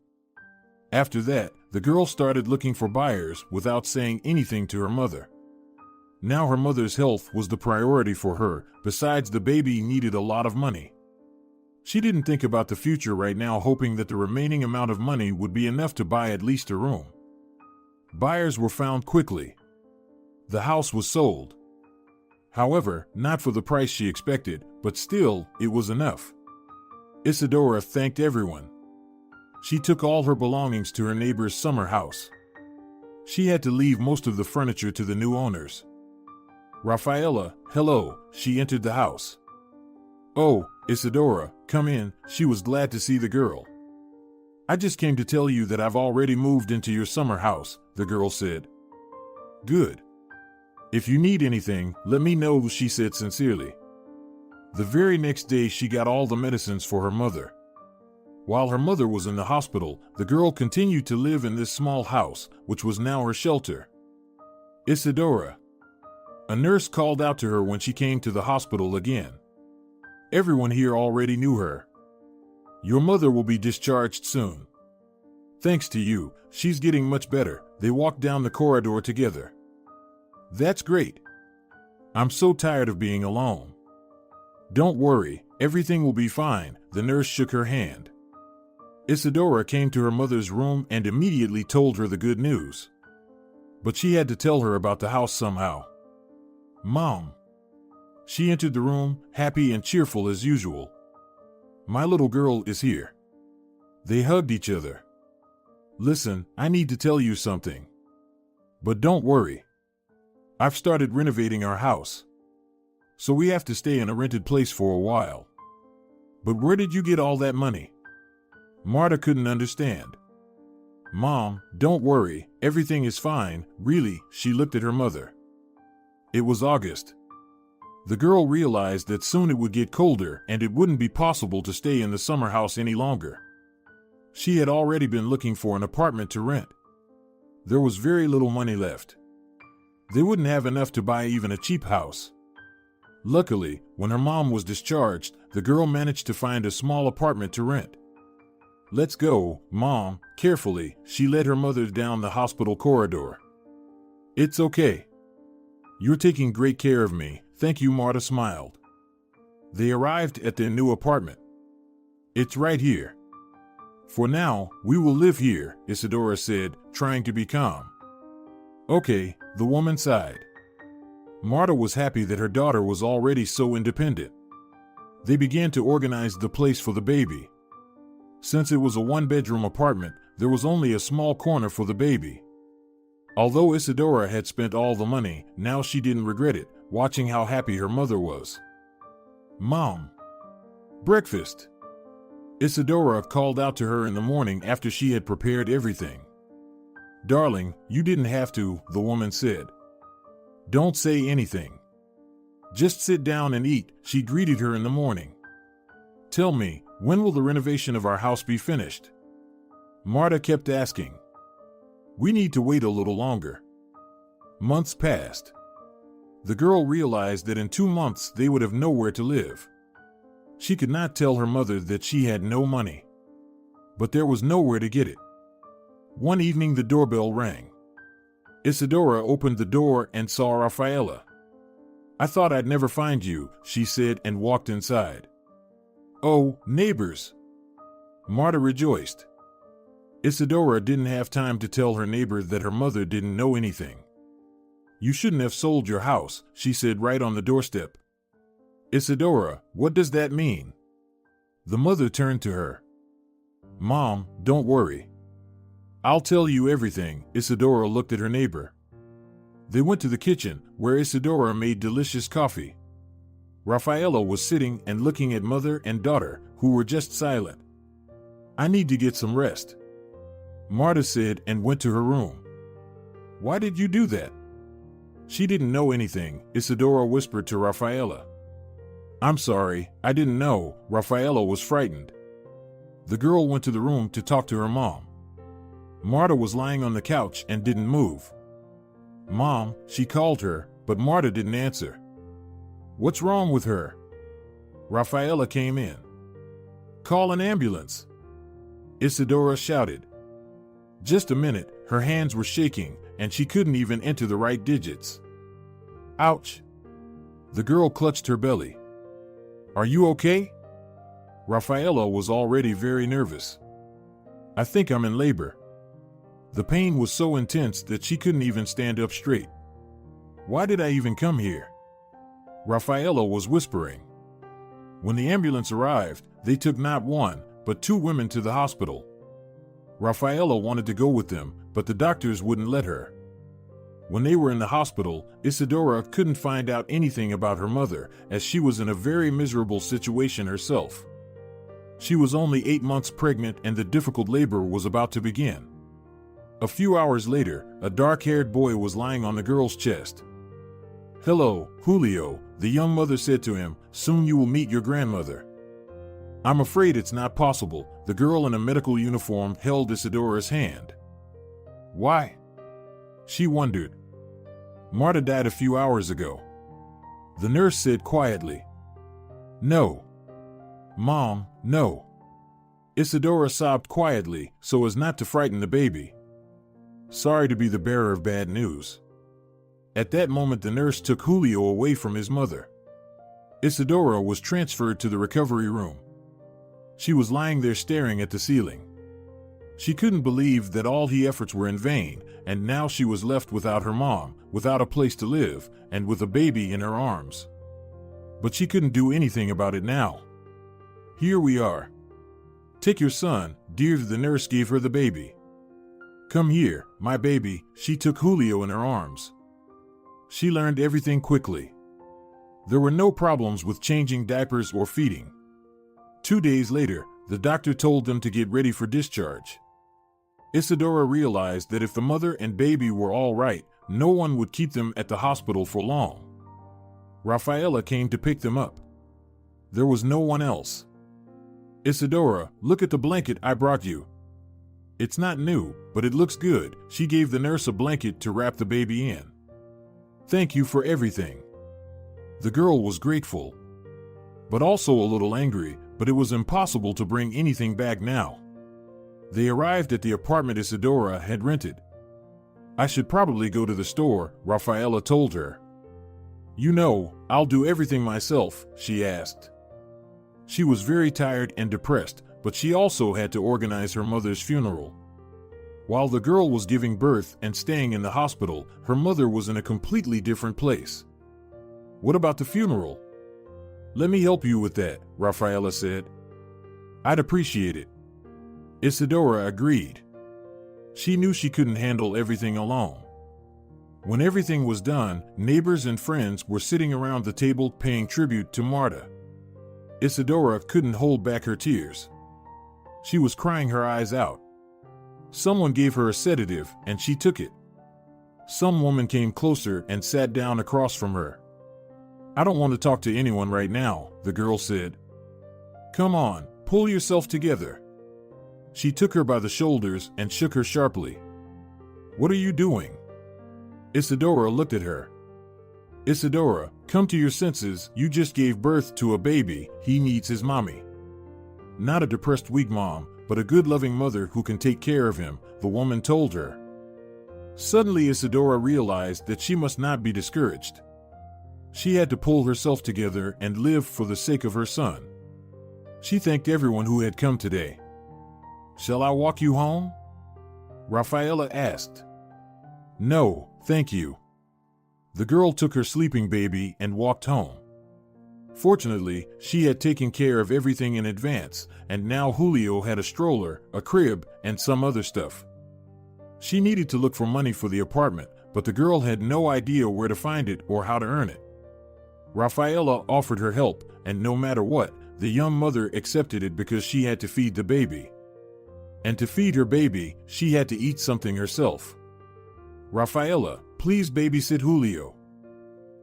After that, the girl started looking for buyers without saying anything to her mother. Now her mother's health was the priority for her, besides the baby needed a lot of money. She didn't think about the future right now, hoping that the remaining amount of money would be enough to buy at least a room. Buyers were found quickly. The house was sold. However, not for the price she expected, but still, it was enough. Isidora thanked everyone. She took all her belongings to her neighbor's summer house. She had to leave most of the furniture to the new owners. Rafaela, hello, she entered the house. Oh, Isidora, come in, she was glad to see the girl. I just came to tell you that I've already moved into your summer house, the girl said. Good. If you need anything, let me know, she said sincerely. The very next day she got all the medicines for her mother. While her mother was in the hospital, the girl continued to live in this small house, which was now her shelter. Isidora. A nurse called out to her when she came to the hospital again. Everyone here already knew her. Your mother will be discharged soon. Thanks to you, she's getting much better. They walked down the corridor together. That's great. I'm so tired of being alone. Don't worry, everything will be fine, the nurse shook her hand. Isidora came to her mother's room and immediately told her the good news. But she had to tell her about the house somehow. Mom. She entered the room, happy and cheerful as usual. My little girl is here. They hugged each other. Listen, I need to tell you something. But don't worry. I've started renovating our house. So we have to stay in a rented place for a while. But where did you get all that money? Marta couldn't understand. Mom, don't worry, everything is fine, really, she looked at her mother. It was August. The girl realized that soon it would get colder and it wouldn't be possible to stay in the summer house any longer. She had already been looking for an apartment to rent. There was very little money left. They wouldn't have enough to buy even a cheap house. Luckily, when her mom was discharged, the girl managed to find a small apartment to rent. Let's go, Mom, carefully, she led her mother down the hospital corridor. It's okay. You're taking great care of me, thank you, Marta smiled. They arrived at their new apartment. It's right here. For now, we will live here, Isidora said, trying to be calm. Okay, the woman sighed. Marta was happy that her daughter was already so independent. They began to organize the place for the baby. Since it was a one-bedroom apartment, there was only a small corner for the baby. Although Isidora had spent all the money, now she didn't regret it, watching how happy her mother was. Mom. Breakfast. Isidora called out to her in the morning after she had prepared everything. Darling, you didn't have to, the woman said. Don't say anything. Just sit down and eat, she greeted her in the morning. Tell me, when will the renovation of our house be finished? Marta kept asking. We need to wait a little longer. Months passed. The girl realized that in 2 months they would have nowhere to live. She could not tell her mother that she had no money. But there was nowhere to get it. One evening the doorbell rang. Isidora opened the door and saw Rafaela. I thought I'd never find you, she said and walked inside. Oh, neighbors! Marta rejoiced. Isidora didn't have time to tell her neighbor that her mother didn't know anything. You shouldn't have sold your house, she said right on the doorstep. Isidora, what does that mean? The mother turned to her. Mom, don't worry. I'll tell you everything, Isidora looked at her neighbor. They went to the kitchen, where Isidora made delicious coffee. Rafaela was sitting and looking at mother and daughter, who were just silent. "I need to get some rest," Marta said and went to her room. "Why did you do that?" "She didn't know anything," Isidora whispered to Rafaela. "I'm sorry, I didn't know." Rafaela was frightened. The girl went to the room to talk to her mom. Marta was lying on the couch and didn't move. "Mom," she called her, but Marta didn't answer. "What's wrong with her?" Rafaela came in. "Call an ambulance," Isidora shouted. Just a minute, her hands were shaking, and she couldn't even enter the right digits. "Ouch." The girl clutched her belly. "Are you okay?" Rafaela was already very nervous. "I think I'm in labor." The pain was so intense that she couldn't even stand up straight. "Why did I even come here?" Rafaela was whispering. When the ambulance arrived, they took not one, but 2 women to the hospital. Rafaela wanted to go with them, but the doctors wouldn't let her. When they were in the hospital, Isidora couldn't find out anything about her mother, as she was in a very miserable situation herself. She was only 8 months pregnant and the difficult labor was about to begin. A few hours later, a dark-haired boy was lying on the girl's chest. "Hello, Julio," the young mother said to him. "Soon you will meet your grandmother." "I'm afraid it's not possible." The girl in a medical uniform held Isidora's hand. "Why?" she wondered. "Marta died a few hours ago," the nurse said quietly. "No. Mom, no." Isidora sobbed quietly, so as not to frighten the baby. "Sorry to be the bearer of bad news." At that moment, the nurse took Julio away from his mother. Isidora was transferred to the recovery room. She was lying there staring at the ceiling. She couldn't believe that all her efforts were in vain, and now she was left without her mom, without a place to live, and with a baby in her arms. But she couldn't do anything about it now. "Here we are. Take your son, dear." The nurse gave her the baby. "Come here, my baby." She took Julio in her arms. She learned everything quickly. There were no problems with changing diapers or feeding. 2 days later, the doctor told them to get ready for discharge. Isidora realized that if the mother and baby were all right, no one would keep them at the hospital for long. Rafaela came to pick them up. There was no one else. "Isidora, look at the blanket I brought you. It's not new, but it looks good." She gave the nurse a blanket to wrap the baby in. "Thank you for everything." The girl was grateful, but also a little angry, but it was impossible to bring anything back now. They arrived at the apartment Isidora had rented. "I should probably go to the store," Rafaela told her. "You know, I'll do everything myself," she asked. She was very tired and depressed, but she also had to organize her mother's funeral. While the girl was giving birth and staying in the hospital, her mother was in a completely different place. "What about the funeral?" "Let me help you with that," Rafaela said. "I'd appreciate it." Isidora agreed. She knew she couldn't handle everything alone. When everything was done, neighbors and friends were sitting around the table paying tribute to Marta. Isidora couldn't hold back her tears. She was crying her eyes out. Someone gave her a sedative, and she took it. Some woman came closer and sat down across from her. "I don't want to talk to anyone right now," the girl said. "Come on, pull yourself together." She took her by the shoulders and shook her sharply. "What are you doing?" Isidora looked at her. "Isidora, come to your senses. You just gave birth to a baby. He needs his mommy. Not a depressed weak mom, but a good loving mother who can take care of him," the woman told her. Suddenly Isidora realized that she must not be discouraged. She had to pull herself together and live for the sake of her son. She thanked everyone who had come today. "Shall I walk you home?" Rafaela asked. "No, thank you." The girl took her sleeping baby and walked home. Fortunately, she had taken care of everything in advance, and now Julio had a stroller, a crib, and some other stuff. She needed to look for money for the apartment, but the girl had no idea where to find it or how to earn it. Rafaela offered her help, and no matter what, the young mother accepted it because she had to feed the baby. And to feed her baby, she had to eat something herself. Rafaela, please babysit Julio.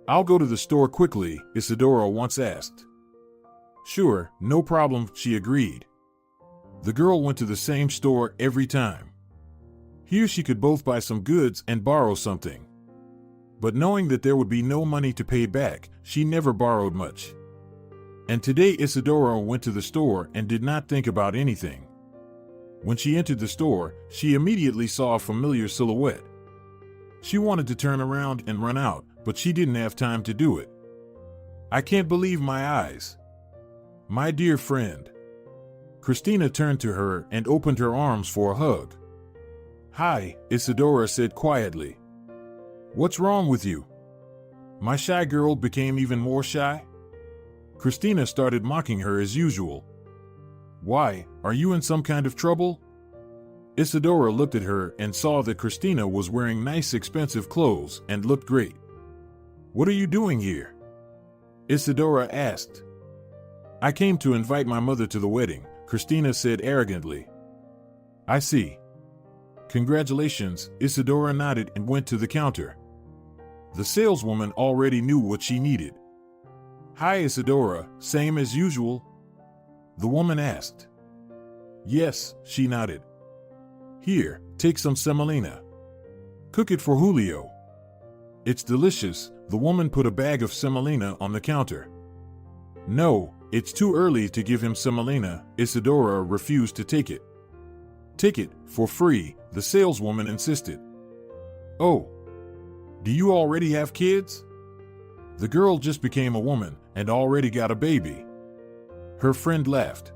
I'll go to the store quickly, Isidora once asked. Sure, no problem, she agreed. The girl went to the same store every time. Here she could both buy some goods and borrow something. But knowing that there would be no money to pay back, she never borrowed much. And today Isidora went to the store and did not think about anything. When she entered the store, she immediately saw a familiar silhouette. She wanted to turn around and run out, but she didn't have time to do it. I can't believe my eyes. My dear friend. Cristina turned to her and opened her arms for a hug. Hi, Isidora said quietly. What's wrong with you? My shy girl became even more shy? Cristina started mocking her as usual. Why, are you in some kind of trouble? Isidora looked at her and saw that Cristina was wearing nice expensive clothes and looked great. What are you doing here? Isidora asked. I came to invite my mother to the wedding, Cristina said arrogantly. I see. Congratulations, Isidora nodded and went to the counter. The saleswoman already knew what she needed. Hi Isidora, same as usual? The woman asked. Yes, she nodded. Here, take some semolina. Cook it for Julio. It's delicious, the woman put a bag of semolina on the counter. No, it's too early to give him semolina, Isidora refused to take it. Take it, for free, the saleswoman insisted. Oh, do you already have kids? The girl just became a woman and already got a baby. Her friend laughed.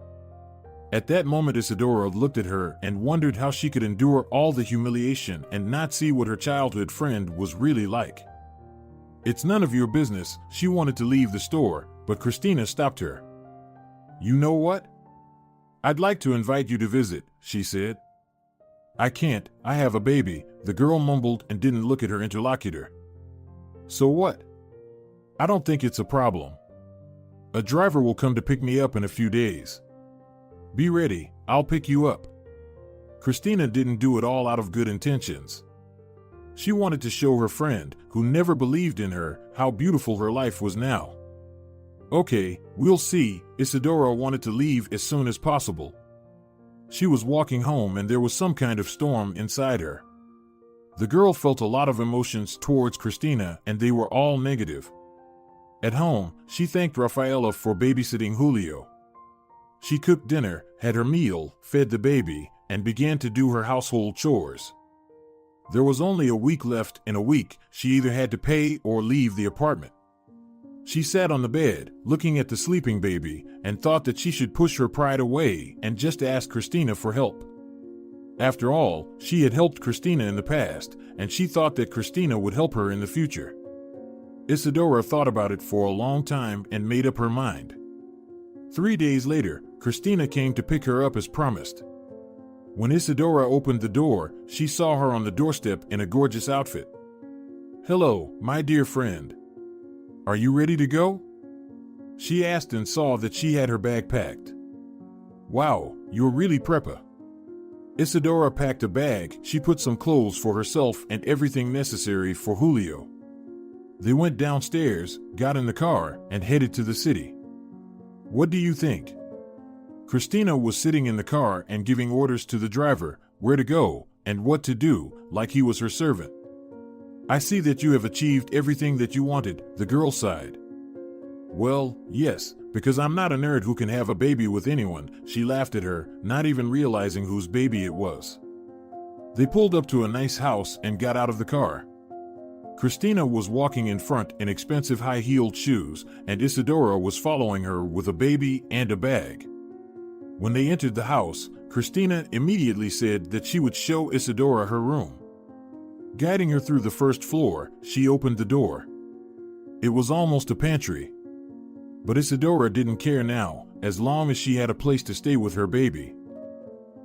At that moment Isidora looked at her and wondered how she could endure all the humiliation and not see what her childhood friend was really like. It's none of your business, she wanted to leave the store, but Cristina stopped her. You know what? I'd like to invite you to visit, she said. I can't, I have a baby, the girl mumbled and didn't look at her interlocutor. So what? I don't think it's a problem. A driver will come to pick me up in a few days. Be ready, I'll pick you up. Cristina didn't do it all out of good intentions. She wanted to show her friend, who never believed in her, how beautiful her life was now. Okay, we'll see, Isidora wanted to leave as soon as possible. She was walking home and there was some kind of storm inside her. The girl felt a lot of emotions towards Cristina and they were all negative. At home, she thanked Rafaela for babysitting Julio. She cooked dinner, had her meal, fed the baby, and began to do her household chores. There was only a week left. In a week, she either had to pay or leave the apartment. She sat on the bed, looking at the sleeping baby, and thought that she should push her pride away and just ask Cristina for help. After all, she had helped Cristina in the past, and she thought that Cristina would help her in the future. Isidora thought about it for a long time and made up her mind. 3 days later, Cristina came to pick her up as promised. When Isidora opened the door, she saw her on the doorstep in a gorgeous outfit. Hello, my dear friend. Are you ready to go? She asked and saw that she had her bag packed. Wow, you're really prepper. Isidora packed a bag. She put some clothes for herself and everything necessary for Julio. They went downstairs, got in the car, and headed to the city. What do you think? Cristina was sitting in the car and giving orders to the driver where to go and what to do, like he was her servant. I see that you have achieved everything that you wanted, the girl sighed. Well, yes, because I'm not a nerd who can have a baby with anyone, she laughed at her, not even realizing whose baby it was. They pulled up to a nice house and got out of the car. Cristina was walking in front in expensive high-heeled shoes, and Isidora was following her with a baby and a bag. When they entered the house, Cristina immediately said that she would show Isidora her room. Guiding her through the first floor, she opened the door. It was almost a pantry. But Isidora didn't care now, as long as she had a place to stay with her baby.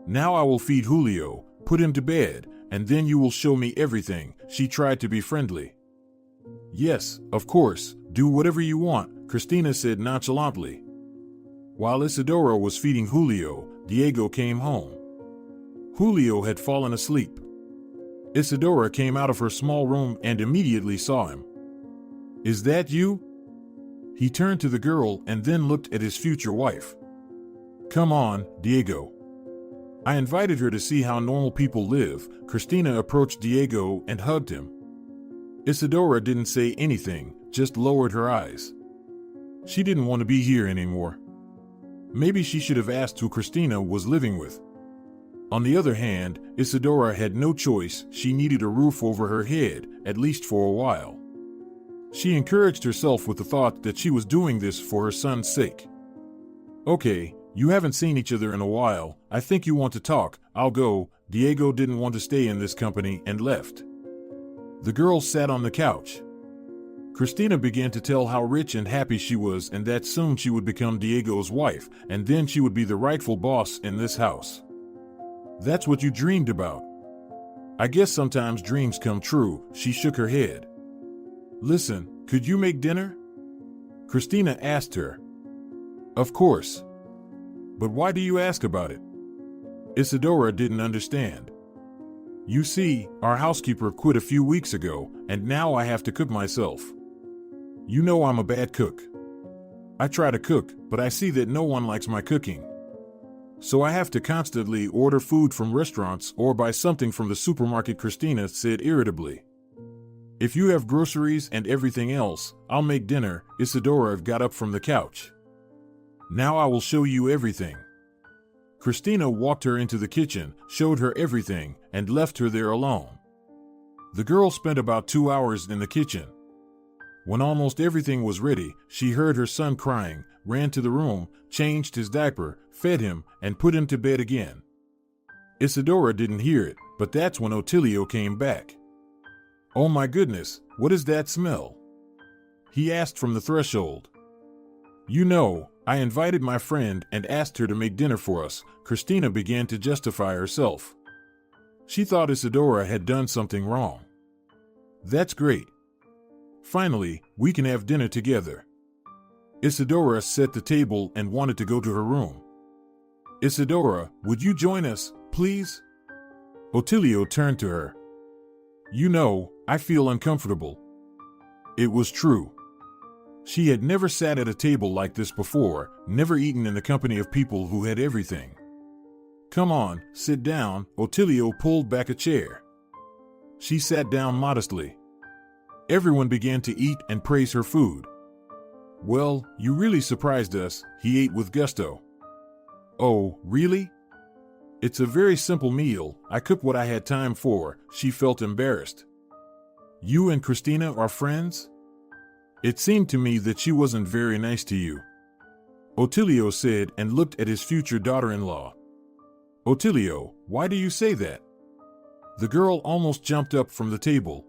Now I will feed Julio, put him to bed, and then you will show me everything, she tried to be friendly. Yes, of course, do whatever you want, Cristina said nonchalantly. While Isidora was feeding Julio, Diego came home. Julio had fallen asleep. Isidora came out of her small room and immediately saw him. Is that you? He turned to the girl and then looked at his future wife. Come on, Diego. I invited her to see how normal people live. Cristina approached Diego and hugged him. Isidora didn't say anything, just lowered her eyes. She didn't want to be here anymore. Maybe she should have asked who Cristina was living with. On the other hand, Isidora had no choice. She needed a roof over her head, at least for a while. She encouraged herself with the thought that she was doing this for her son's sake. Okay, you haven't seen each other in a while. I think you want to talk. I'll go. Diego didn't want to stay in this company and left. The girl sat on the couch. Cristina began to tell how rich and happy she was and that soon she would become Diego's wife, and then she would be the rightful boss in this house. That's what you dreamed about. I guess sometimes dreams come true. She shook her head. Listen, could you make dinner? Cristina asked her. Of course. But why do you ask about it? Isidora didn't understand. You see, our housekeeper quit a few weeks ago, and now I have to cook myself. You know I'm a bad cook. I try to cook, but I see that no one likes my cooking. So I have to constantly order food from restaurants or buy something from the supermarket, Cristina said irritably. If you have groceries and everything else, I'll make dinner. Isidora got up from the couch. Now I will show you everything. Cristina walked her into the kitchen, showed her everything, and left her there alone. The girl spent about 2 hours in the kitchen. When almost everything was ready, she heard her son crying, ran to the room, changed his diaper, fed him, and put him to bed again. Isidora didn't hear it, but that's when Otilio came back. Oh my goodness, what is that smell? He asked from the threshold. You know, I invited my friend and asked her to make dinner for us. Cristina began to justify herself. She thought Isidora had done something wrong. That's great. Finally, we can have dinner together. Isidora set the table and wanted to go to her room. Isidora, would you join us, please? Otilio turned to her. You know, I feel uncomfortable. It was true. She had never sat at a table like this before, never eaten in the company of people who had everything. Come on, sit down. Otilio pulled back a chair. She sat down modestly. Everyone began to eat and praise her food. Well, you really surprised us, he ate with gusto. Oh, really? It's a very simple meal. I cooked what I had time for. She felt embarrassed. You and Cristina are friends? It seemed to me that she wasn't very nice to you. Otilio said and looked at his future daughter-in-law. Otilio, why do you say that? The girl almost jumped up from the table.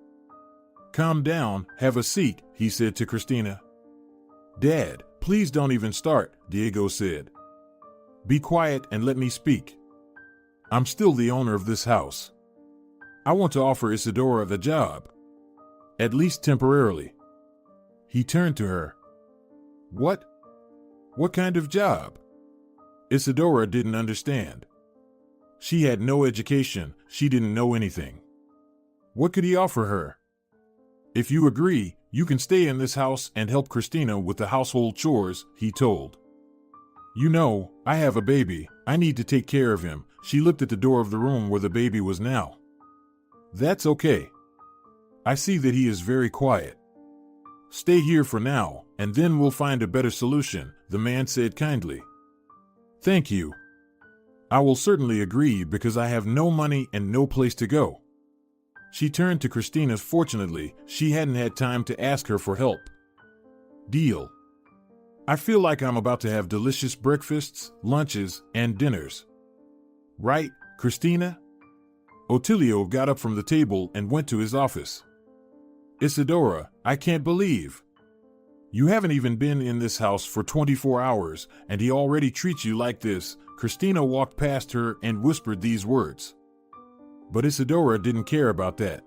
Calm down, have a seat, he said to Cristina. Dad, please don't even start, Diego said. Be quiet and let me speak. I'm still the owner of this house. I want to offer Isidora the job. At least temporarily. He turned to her. What? What kind of job? Isidora didn't understand. She had no education, she didn't know anything. What could he offer her? If you agree, you can stay in this house and help Cristina with the household chores, he told. You know, I have a baby, I need to take care of him. She looked at the door of the room where the baby was now. That's okay. I see that he is very quiet. Stay here for now, and then we'll find a better solution, the man said kindly. Thank you. I will certainly agree because I have no money and no place to go. She turned to Cristina. Fortunately, she hadn't had time to ask her for help. Deal. I feel like I'm about to have delicious breakfasts, lunches, and dinners. Right, Cristina? Otilio got up from the table and went to his office. Isidora, I can't believe. You haven't even been in this house for 24 hours, and he already treats you like this. Cristina walked past her and whispered these words. But Isidora didn't care about that.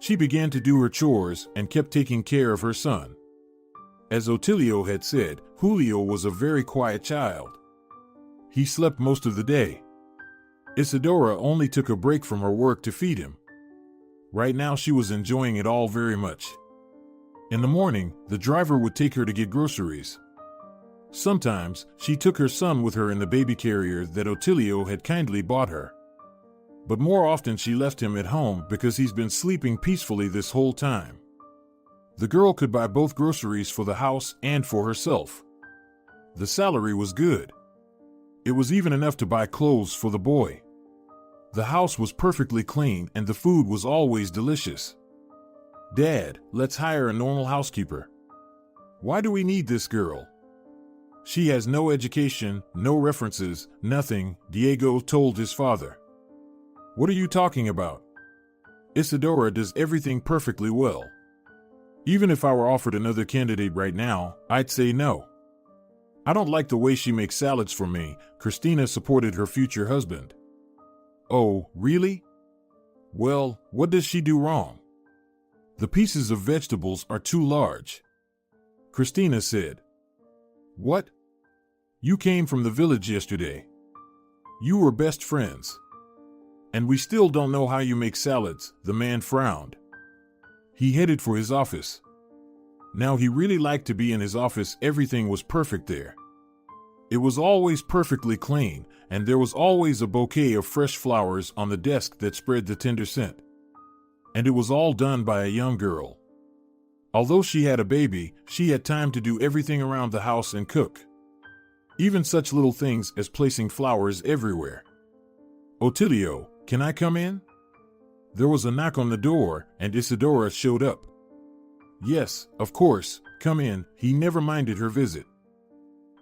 She began to do her chores and kept taking care of her son. As Otilio had said, Julio was a very quiet child. He slept most of the day. Isidora only took a break from her work to feed him. Right now she was enjoying it all very much. In the morning, the driver would take her to get groceries. Sometimes, she took her son with her in the baby carrier that Otilio had kindly bought her. But more often she left him at home because he's been sleeping peacefully this whole time. The girl could buy both groceries for the house and for herself. The salary was good. It was even enough to buy clothes for the boy. The house was perfectly clean and the food was always delicious. Dad, let's hire a normal housekeeper. Why do we need this girl? She has no education, no references, nothing, Diego told his father. What are you talking about? Isidora does everything perfectly well. Even if I were offered another candidate right now, I'd say no. I don't like the way she makes salads for me, Cristina supported her future husband. Oh, really? Well, what does she do wrong? The pieces of vegetables are too large. Cristina said. What? You came from the village yesterday. You were best friends. And we still don't know how you make salads, the man frowned. He headed for his office. Now he really liked to be in his office. Everything was perfect there. It was always perfectly clean, and there was always a bouquet of fresh flowers on the desk that spread the tender scent. And it was all done by a young girl. Although she had a baby, she had time to do everything around the house and cook. Even such little things as placing flowers everywhere. Otilio, can I come in? There was a knock on the door, and Isidora showed up. Yes, of course, come in, he never minded her visit.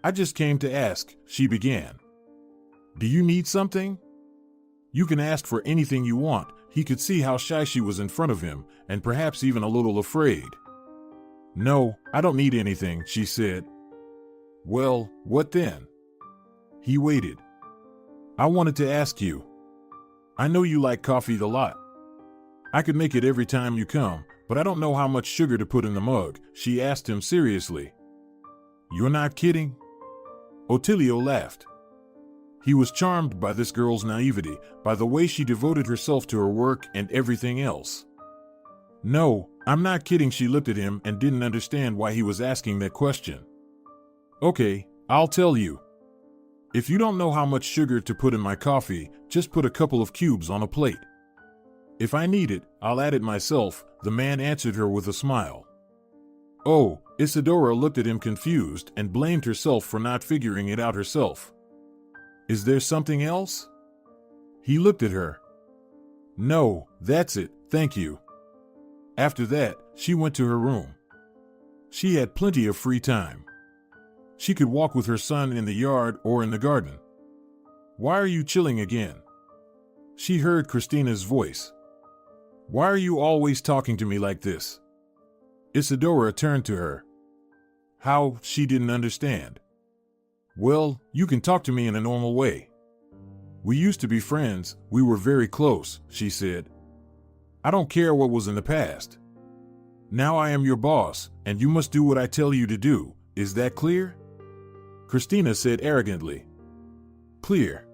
I just came to ask, she began. Do you need something? You can ask for anything you want. He could see how shy she was in front of him, and perhaps even a little afraid. No, I don't need anything, she said. Well, what then? He waited. I wanted to ask you. I know you like coffee a lot. I could make it every time you come, but I don't know how much sugar to put in the mug, she asked him seriously. You're not kidding? Otilio laughed. He was charmed by this girl's naivety, by the way she devoted herself to her work and everything else. No, I'm not kidding, she looked at him and didn't understand why he was asking that question. Okay, I'll tell you. If you don't know how much sugar to put in my coffee, just put a couple of cubes on a plate. If I need it, I'll add it myself, the man answered her with a smile. Oh, Isidora looked at him confused and blamed herself for not figuring it out herself. Is there something else? He looked at her. No, that's it, thank you. After that, she went to her room. She had plenty of free time. She could walk with her son in the yard or in the garden. Why are you chilling again? She heard Cristina's voice. Why are you always talking to me like this? Isidora turned to her. How, she didn't understand. Well, you can talk to me in a normal way. We used to be friends, we were very close, she said. I don't care what was in the past. Now I am your boss, and you must do what I tell you to do, is that clear? Cristina said arrogantly. Clear.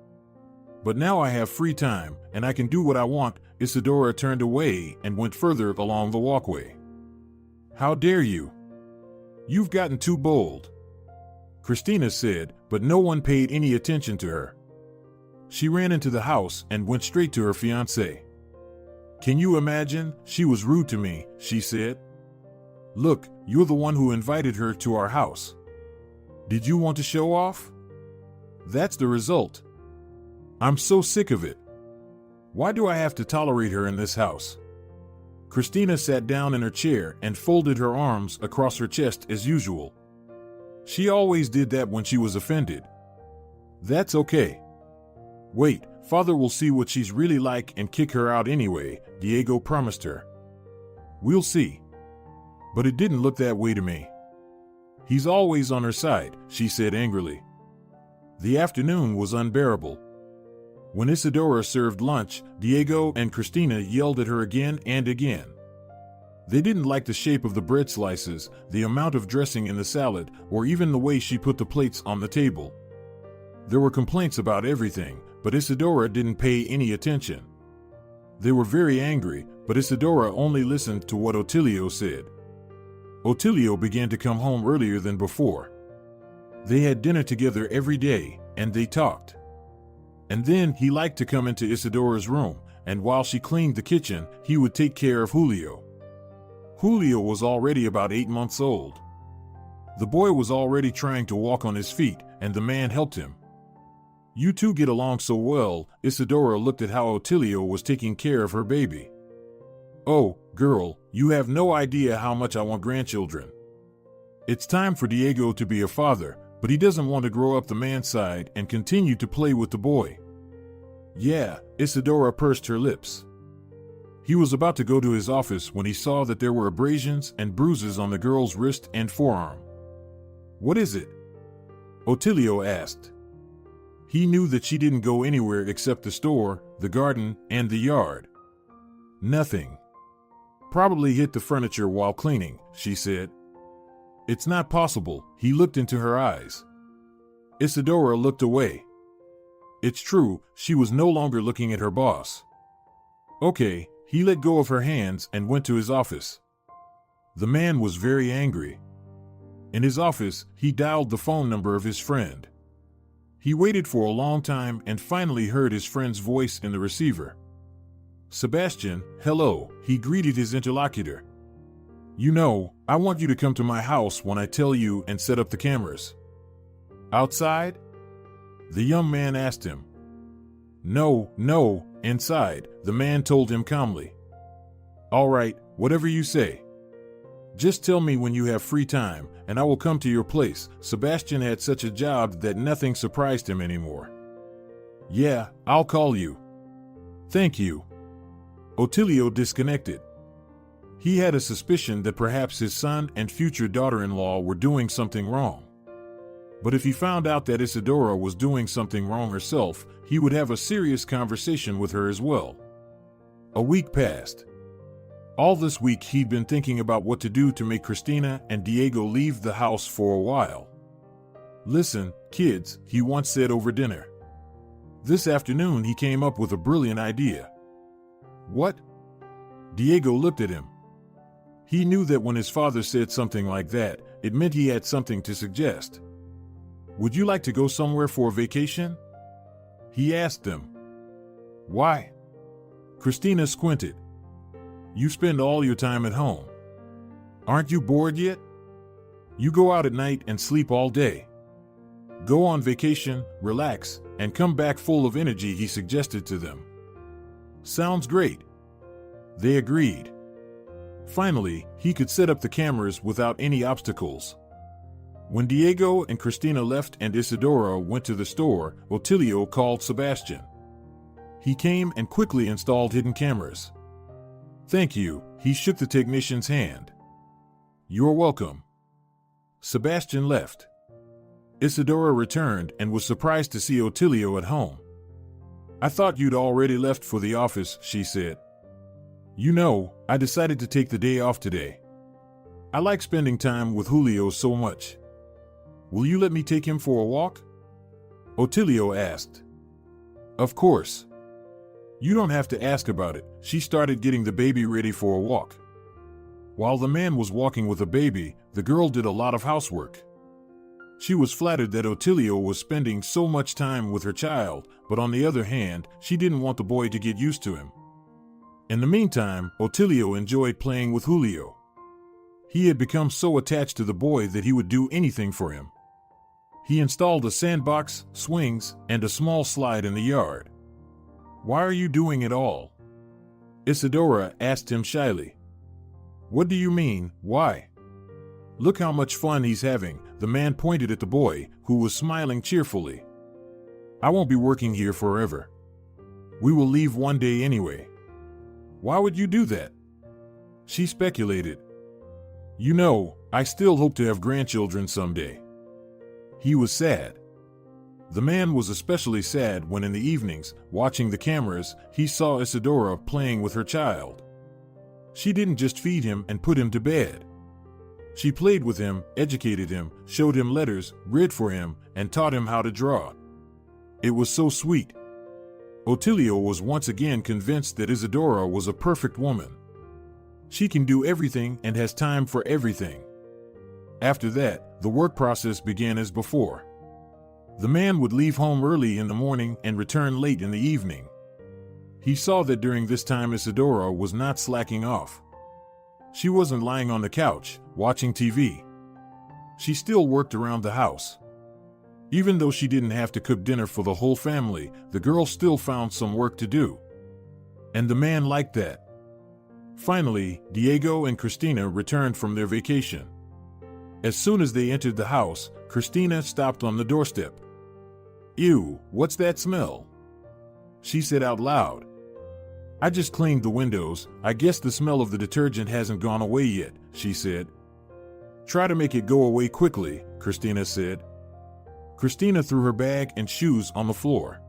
But now I have free time, and I can do what I want. Isidora turned away and went further along the walkway. How dare you? You've gotten too bold. Cristina said, but no one paid any attention to her. She ran into the house and went straight to her fiancé. Can you imagine? She was rude to me, she said. Look, you're the one who invited her to our house. Did you want to show off? That's the result. I'm so sick of it. Why do I have to tolerate her in this house? Cristina sat down in her chair and folded her arms across her chest as usual. She always did that when she was offended. That's okay. Wait, Father will see what she's really like and kick her out anyway, Diego promised her. We'll see. But it didn't look that way to me. He's always on her side, she said angrily. The afternoon was unbearable. When Isidora served lunch, Diego and Cristina yelled at her again and again. They didn't like the shape of the bread slices, the amount of dressing in the salad, or even the way she put the plates on the table. There were complaints about everything, but Isidora didn't pay any attention. They were very angry, but Isidora only listened to what Otilio said. Otilio began to come home earlier than before. They had dinner together every day, and they talked. And then he liked to come into Isidora's room, and while she cleaned the kitchen, he would take care of Julio. Julio was already about 8 months old. The boy was already trying to walk on his feet, and the man helped him. "You two get along so well," Isidora looked at how Otilio was taking care of her baby. "Oh, girl, you have no idea how much I want grandchildren. It's time for Diego to be a father, but he doesn't want to grow up the man's side and continue to play with the boy." "Yeah," Isidora pursed her lips. He was about to go to his office when he saw that there were abrasions and bruises on the girl's wrist and forearm. "What is it?" Otilio asked. He knew that she didn't go anywhere except the store, the garden, and the yard. "Nothing. Probably hit the furniture while cleaning," she said. "It's not possible." He looked into her eyes. Isidora looked away. It's true, she was no longer looking at her boss. "Okay." He let go of her hands and went to his office. The man was very angry. In his office, he dialed the phone number of his friend. He waited for a long time and finally heard his friend's voice in the receiver. "Sebastian, hello," he greeted his interlocutor. "You know, I want you to come to my house when I tell you and set up the cameras." "Outside?" the young man asked him. No, inside," the man told him calmly. "All right, whatever you say. Just tell me when you have free time, and I will come to your place." Sebastian had such a job that nothing surprised him anymore. "Yeah, I'll call you." "Thank you." Otilio disconnected. He had a suspicion that perhaps his son and future daughter-in-law were doing something wrong. But if he found out that Isidora was doing something wrong herself, he would have a serious conversation with her as well. A week passed. All this week he'd been thinking about what to do to make Cristina and Diego leave the house for a while. "Listen, kids," he once said over dinner. This afternoon he came up with a brilliant idea. "What?" Diego looked at him. He knew that when his father said something like that, it meant he had something to suggest. "Would you like to go somewhere for a vacation?" he asked them. "Why?" Cristina squinted. "You spend all your time at home. Aren't you bored yet? You go out at night and sleep all day. Go on vacation, relax, and come back full of energy," he suggested to them. "Sounds great." They agreed. Finally, he could set up the cameras without any obstacles. When Diego and Cristina left and Isidora went to the store, Otilio called Sebastian. He came and quickly installed hidden cameras. "Thank you," he shook the technician's hand. "You're welcome." Sebastian left. Isidora returned and was surprised to see Otilio at home. "I thought you'd already left for the office," she said. "You know, I decided to take the day off today. I like spending time with Julio so much. Will you let me take him for a walk?" Otilio asked. "Of course. You don't have to ask about it." She started getting the baby ready for a walk. While the man was walking with the baby, the girl did a lot of housework. She was flattered that Otilio was spending so much time with her child, but on the other hand, she didn't want the boy to get used to him. In the meantime, Otilio enjoyed playing with Julio. He had become so attached to the boy that he would do anything for him. He installed a sandbox, swings, and a small slide in the yard. "Why are you doing it all?" Isidora asked him shyly. "What do you mean, why?" "Look how much fun he's having," the man pointed at the boy, who was smiling cheerfully. "I won't be working here forever. We will leave one day anyway." "Why would you do that?" She speculated. "You know, I still hope to have grandchildren someday." He was sad. The man was especially sad when in the evenings, watching the cameras, he saw Isidora playing with her child. She didn't just feed him and put him to bed. She played with him, educated him, showed him letters, read for him, and taught him how to draw. It was so sweet. Otilio was once again convinced that Isidora was a perfect woman. She can do everything and has time for everything. After that, the work process began as before. The man would leave home early in the morning and return late in the evening. He saw that during this time Isidora was not slacking off. She wasn't lying on the couch, watching TV. She still worked around the house. Even though she didn't have to cook dinner for the whole family, the girl still found some work to do. And the man liked that. Finally, Diego and Cristina returned from their vacation. As soon as they entered the house, Cristina stopped on the doorstep. "Ew, what's that smell?" she said out loud. "I just cleaned the windows. I guess the smell of the detergent hasn't gone away yet," she said. "Try to make it go away quickly," Cristina said. Cristina threw her bag and shoes on the floor.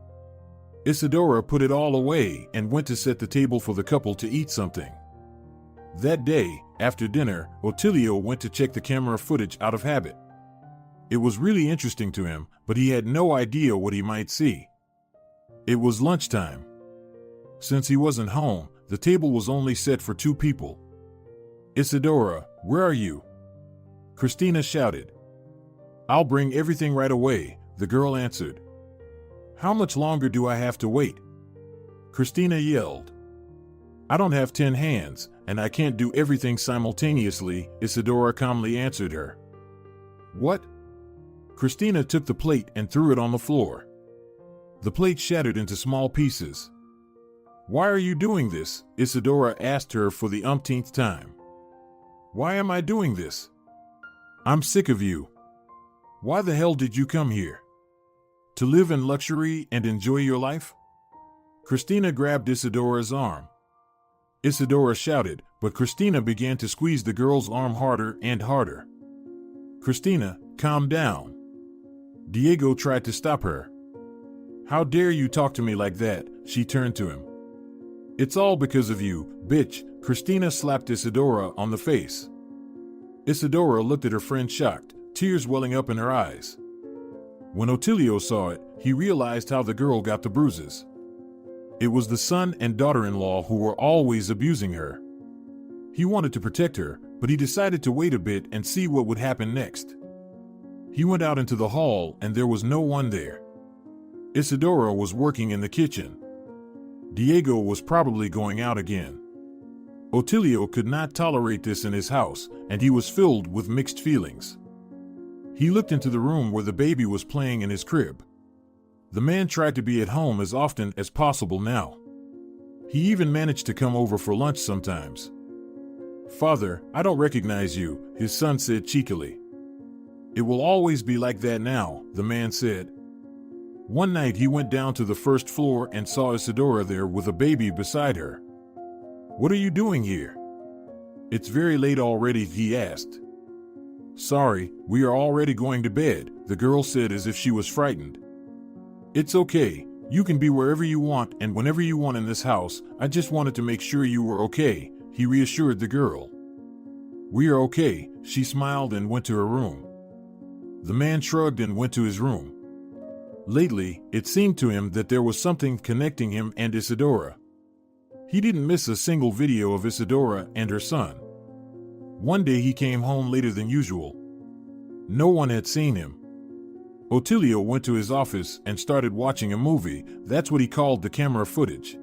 Isidora put it all away and went to set the table for the couple to eat something. That day, after dinner, Otilio went to check the camera footage out of habit. It was really interesting to him, but he had no idea what he might see. It was lunchtime. Since he wasn't home, the table was only set for 2 people. "Isidora, where are you?" Cristina shouted. "I'll bring everything right away," the girl answered. "How much longer do I have to wait?" Cristina yelled. "I don't have 10 hands, and I can't do everything simultaneously," Isidora calmly answered her. "What?" Cristina took the plate and threw it on the floor. The plate shattered into small pieces. "Why are you doing this?" Isidora asked her for the umpteenth time. "Why am I doing this? I'm sick of you. Why the hell did you come here? To live in luxury and enjoy your life?" Cristina grabbed Isidora's arm. Isidora shouted, but Cristina began to squeeze the girl's arm harder and harder. "Cristina, calm down." Diego tried to stop her. "How dare you talk to me like that?" She turned to him. "It's all because of you, bitch." Cristina slapped Isidora on the face. Isidora looked at her friend shocked, tears welling up in her eyes. When Otilio saw it, he realized how the girl got the bruises. It was the son and daughter-in-law who were always abusing her. He wanted to protect her, but he decided to wait a bit and see what would happen next. He went out into the hall and there was no one there. Isidora was working in the kitchen. Diego was probably going out again. Otilio could not tolerate this in his house, and he was filled with mixed feelings. He looked into the room where the baby was playing in his crib. The man tried to be at home as often as possible now. He even managed to come over for lunch sometimes. "Father, I don't recognize you," his son said cheekily. "It will always be like that now," the man said. One night he went down to the first floor and saw Isidora there with a baby beside her. "What are you doing here?" "It's very late already," he asked. "Sorry, we are already going to bed," the girl said as if she was frightened. "It's okay, you can be wherever you want and whenever you want in this house. I just wanted to make sure you were okay," he reassured the girl. "We are okay," she smiled and went to her room. The man shrugged and went to his room. Lately, it seemed to him that there was something connecting him and Isidora. He didn't miss a single video of Isidora and her son. One day he came home later than usual. No one had seen him. Otilio went to his office and started watching a movie. That's what he called the camera footage.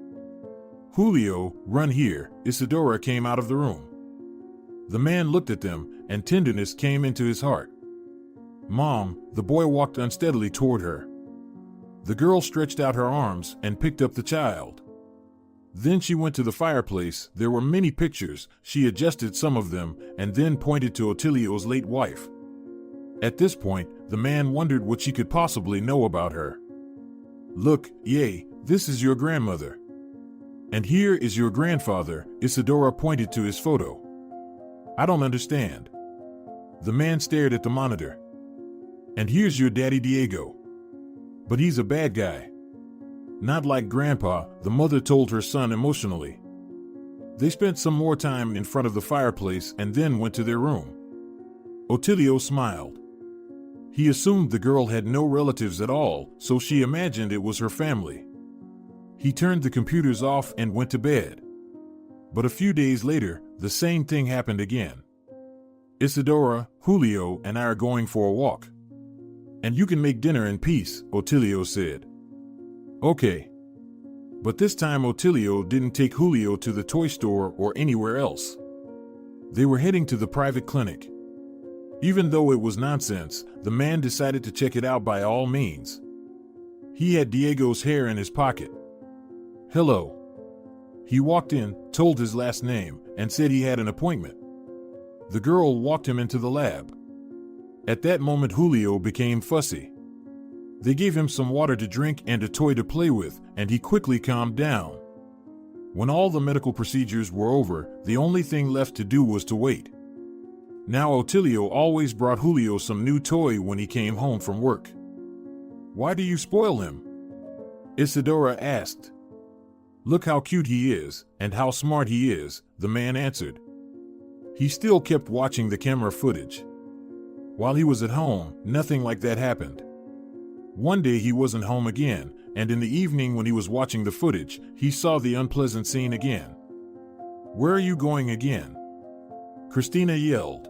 "Julio, run here," Isidora came out of the room. The man looked at them, and tenderness came into his heart. "Mom," the boy walked unsteadily toward her. The girl stretched out her arms and picked up the child. Then she went to the fireplace. There were many pictures. She adjusted some of them and then pointed to Otilio's late wife. At this point, the man wondered what she could possibly know about her. "Look, this is your grandmother. And here is your grandfather," Isidora pointed to his photo. "I don't understand." The man stared at the monitor. "And here's your daddy Diego. But he's a bad guy. Not like Grandpa," the mother told her son emotionally. They spent some more time in front of the fireplace and then went to their room. Otilio smiled. He assumed the girl had no relatives at all, so she imagined it was her family. He turned the computers off and went to bed. But a few days later, the same thing happened again. Isidora, Julio, and I are going for a walk. And you can make dinner in peace, Otilio said. Okay. But this time Otilio didn't take Julio to the toy store or anywhere else. They were heading to the private clinic. Even though it was nonsense, the man decided to check it out by all means. He had Diego's hair in his pocket. Hello. He walked in, told his last name, and said he had an appointment. The girl walked him into the lab. At that moment Julio became fussy. They gave him some water to drink and a toy to play with, and he quickly calmed down. When all the medical procedures were over, the only thing left to do was to wait. Now Otilio always brought Julio some new toy when he came home from work. Why do you spoil him? Isidora asked. Look how cute he is, and how smart he is, the man answered. He still kept watching the camera footage. While he was at home, nothing like that happened. One day he wasn't home again, and in the evening when he was watching the footage, he saw the unpleasant scene again. Where are you going again? Cristina yelled.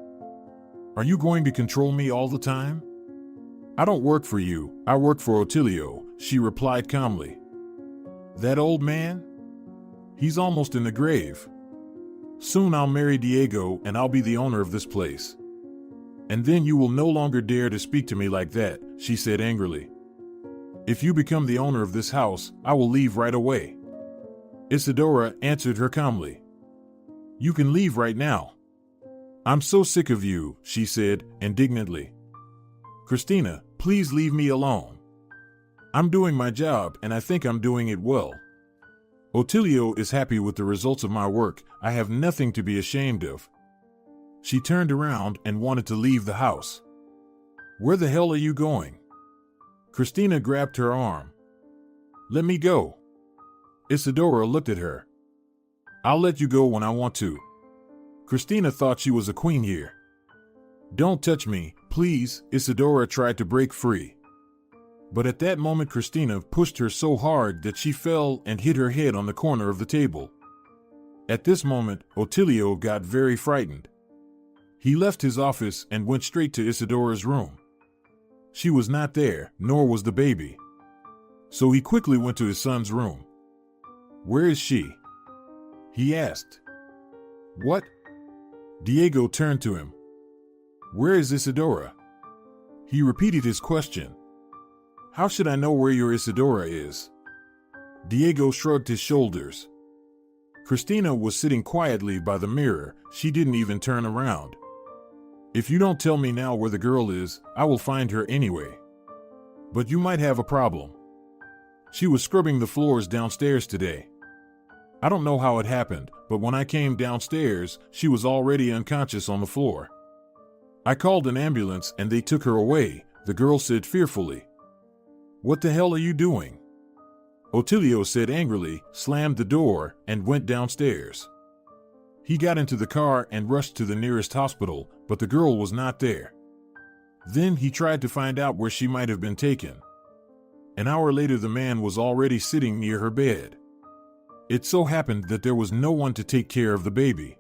Are you going to control me all the time? I don't work for you, I work for Otilio, she replied calmly. That old man? He's almost in the grave. Soon I'll marry Diego and I'll be the owner of this place. And then you will no longer dare to speak to me like that, she said angrily. If you become the owner of this house, I will leave right away. Isidora answered her calmly. You can leave right now. I'm so sick of you, she said indignantly. Cristina, please leave me alone. I'm doing my job and I think I'm doing it well. Otilio is happy with the results of my work. I have nothing to be ashamed of. She turned around and wanted to leave the house. Where the hell are you going? Cristina grabbed her arm. Let me go. Isidora looked at her. I'll let you go when I want to. Cristina thought she was a queen here. Don't touch me, please, Isidora tried to break free. But at that moment Cristina pushed her so hard that she fell and hit her head on the corner of the table. At this moment, Otilio got very frightened. He left his office and went straight to Isidora's room. She was not there, nor was the baby. So he quickly went to his son's room. Where is she? He asked. What? Diego turned to him. Where is Isidora? He repeated his question. How should I know where your Isidora is? Diego shrugged his shoulders. Cristina was sitting quietly by the mirror. She didn't even turn around. If you don't tell me now where the girl is, I will find her anyway. But you might have a problem. She was scrubbing the floors downstairs today. I don't know how it happened, but when I came downstairs, she was already unconscious on the floor. I called an ambulance and they took her away, the girl said fearfully. What the hell are you doing? Otilio said angrily, slammed the door, and went downstairs. He got into the car and rushed to the nearest hospital, but the girl was not there. Then he tried to find out where she might have been taken. An hour later the man was already sitting near her bed. It so happened that there was no one to take care of the baby.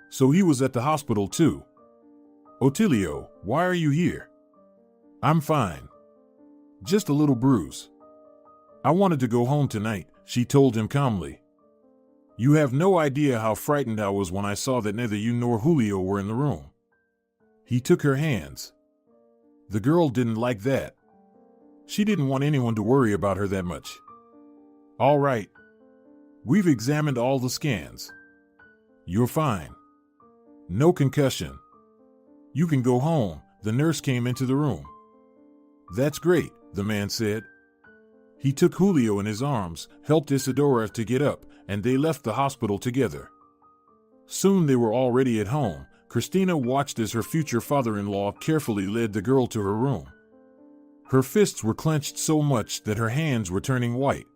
So he was at the hospital too. Otilio, why are you here? I'm fine. Just a little bruise. I wanted to go home tonight, she told him calmly. You have no idea how frightened I was when I saw that neither you nor Julio were in the room. He took her hands. The girl didn't like that. She didn't want anyone to worry about her that much. All right. We've examined all the scans. You're fine. No concussion. You can go home, the nurse came into the room. That's great, the man said. He took Julio in his arms, helped Isidora to get up, and they left the hospital together. Soon they were already at home. Cristina watched as her future father-in-law carefully led the girl to her room. Her fists were clenched so much that her hands were turning white.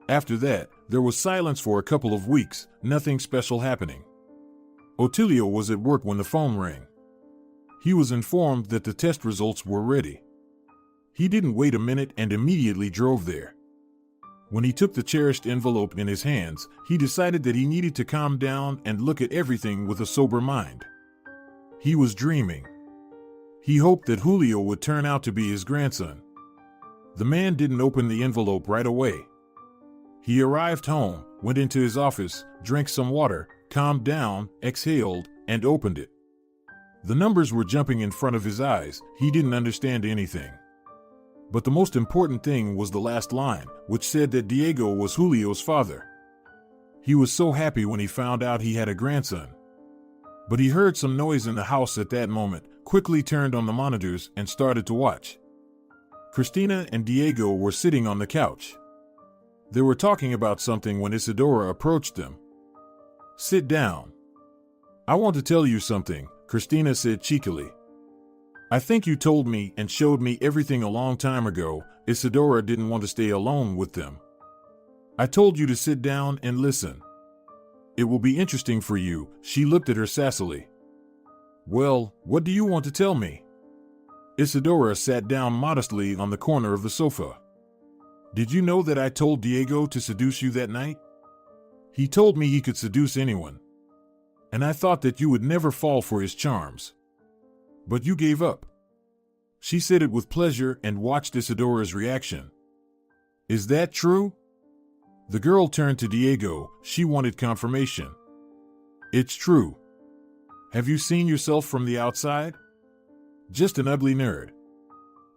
After that, There was silence for a couple of weeks, nothing special happening. Otilio was at work when the phone rang. He was informed that the test results were ready. He didn't wait a minute and immediately drove there. When he took the cherished envelope in his hands, he decided that he needed to calm down and look at everything with a sober mind. He was dreaming. He hoped that Julio would turn out to be his grandson. The man didn't open the envelope right away. He arrived home, went into his office, drank some water, calmed down, exhaled, and opened it. The numbers were jumping in front of his eyes. He didn't understand anything. But the most important thing was the last line, which said that Diego was Julio's father. He was so happy when he found out he had a grandson. But he heard some noise in the house at that moment, quickly turned on the monitors, and started to watch. Cristina and Diego were sitting on the couch. They were talking about something when Isidora approached them. "Sit down. I want to tell you something," Cristina said cheekily. "I think you told me and showed me everything a long time ago. Isidora didn't want to stay alone with them. I told you to sit down and listen. It will be interesting for you." She looked at her sassily. "Well, what do you want to tell me?" Isidora sat down modestly on the corner of the sofa. "Did you know that I told Diego to seduce you that night? He told me he could seduce anyone. And I thought that you would never fall for his charms. But you gave up." She said it with pleasure and watched Isidora's reaction. "Is that true?" The girl turned to Diego. She wanted confirmation. "It's true. Have you seen yourself from the outside? Just an ugly nerd.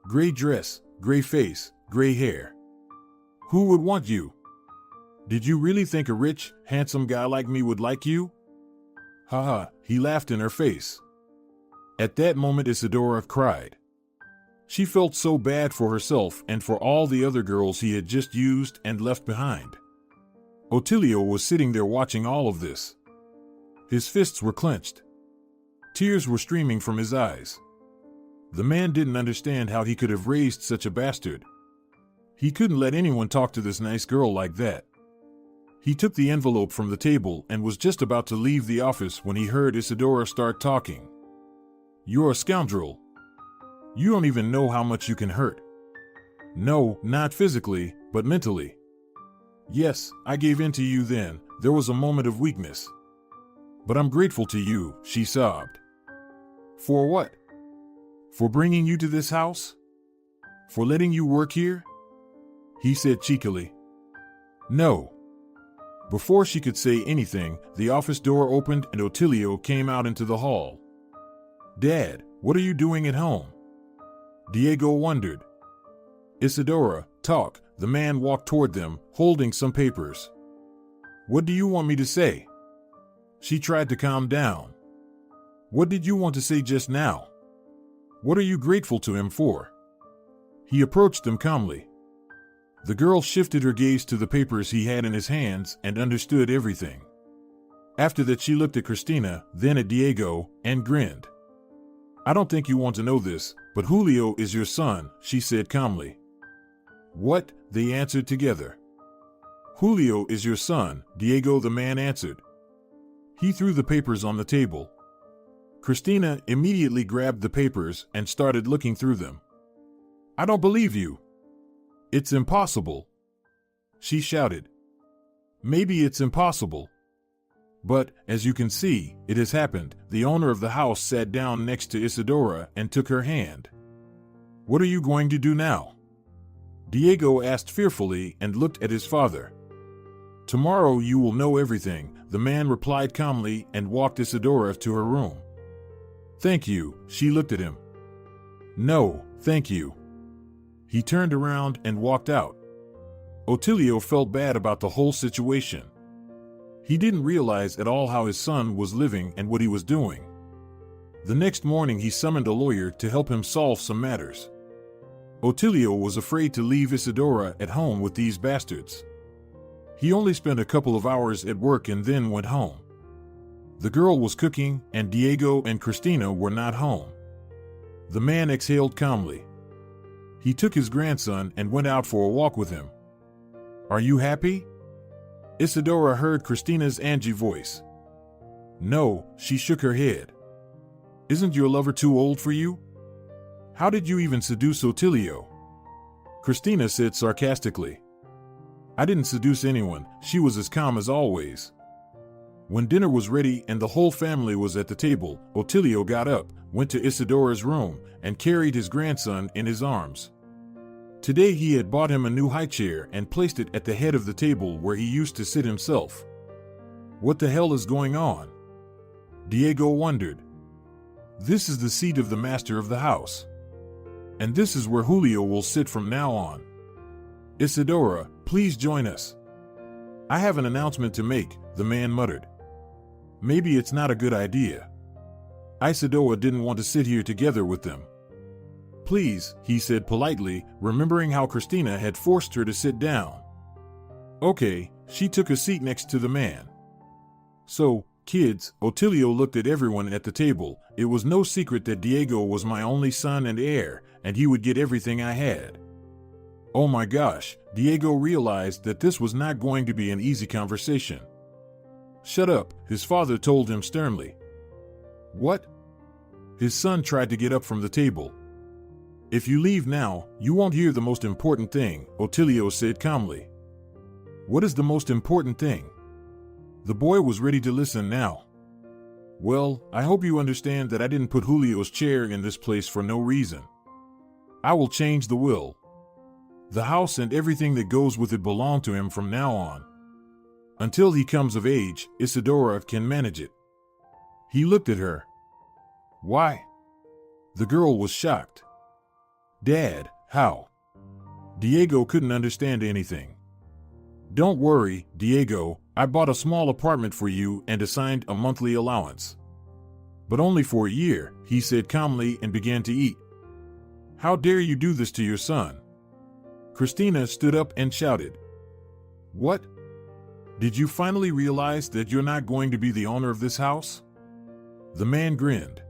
Gray dress, gray face, gray hair. Who would want you? Did you really think a rich, handsome guy like me would like you?" "Ha," he laughed in her face. At that moment Isidora cried. She felt so bad for herself and for all the other girls he had just used and left behind. Otilio was sitting there watching all of this. His fists were clenched. Tears were streaming from his eyes. The man didn't understand how he could have raised such a bastard. He couldn't let anyone talk to this nice girl like that. He took the envelope from the table and was just about to leave the office when he heard Isidora start talking. "You're a scoundrel. You don't even know how much you can hurt. No, not physically, but mentally. Yes, I gave in to you then. There was a moment of weakness. But I'm grateful to you," she sobbed. "For what? For bringing you to this house? For letting you work here?" He said cheekily. "No." Before she could say anything, the office door opened and Otilio came out into the hall. "Dad, what are you doing at home?" Diego wondered. "Isidora, talk." The man walked toward them, holding some papers. "What do you want me to say?" She tried to calm down. "What did you want to say just now? What are you grateful to him for?" He approached them calmly. The girl shifted her gaze to the papers he had in his hands and understood everything. After that she looked at Cristina, then at Diego, and grinned. "I don't think you want to know this, but Julio is your son," she said calmly. "What?" they answered together. "Julio is your son," Diego the man answered. He threw the papers on the table. Cristina immediately grabbed the papers and started looking through them. "I don't believe you. It's impossible," she shouted. "Maybe it's impossible. But, as you can see, it has happened." The owner of the house sat down next to Isidora and took her hand. "What are you going to do now?" Diego asked fearfully and looked at his father. "Tomorrow you will know everything," the man replied calmly and walked Isidora to her room. "Thank you," she looked at him. "No, thank you." He turned around and walked out. Otilio felt bad about the whole situation. He didn't realize at all how his son was living and what he was doing. The next morning he summoned a lawyer to help him solve some matters. Otilio was afraid to leave Isidora at home with these bastards. He only spent a couple of hours at work and then went home. The girl was cooking, and Diego and Cristina were not home. The man exhaled calmly. He took his grandson and went out for a walk with him. "Are you happy?" Isidora heard Cristina's Angie voice. No, she shook her head. Isn't your lover too old for you? How did you even seduce Otilio? Cristina said sarcastically. I didn't seduce anyone, she was as calm as always. When dinner was ready and the whole family was at the table, Otilio got up, went to Isidora's room, and carried his grandson in his arms. Today he had bought him a new high chair and placed it at the head of the table where he used to sit himself. What the hell is going on? Diego wondered. This is the seat of the master of the house. And this is where Julio will sit from now on. Isidora, please join us. I have an announcement to make, the man muttered. Maybe it's not a good idea. Isidora didn't want to sit here together with them. Please, he said politely, remembering how Cristina had forced her to sit down. Okay, she took a seat next to the man. So, kids, Otilio looked at everyone at the table. It was no secret that Diego was my only son and heir, and he would get everything I had. Oh my gosh, Diego realized that this was not going to be an easy conversation. Shut up, his father told him sternly. What? His son tried to get up from the table. If you leave now, you won't hear the most important thing, Otilio said calmly. What is the most important thing? The boy was ready to listen now. Well, I hope you understand that I didn't put Julio's chair in this place for no reason. I will change the will. The house and everything that goes with it belong to him from now on. Until he comes of age, Isidora can manage it. He looked at her. Why? The girl was shocked. Dad, how? Diego couldn't understand anything. Don't worry, Diego, I bought a small apartment for you and assigned a monthly allowance. But only for a year, he said calmly and began to eat. How dare you do this to your son? Cristina stood up and shouted. What? Did you finally realize that you're not going to be the owner of this house? The man grinned.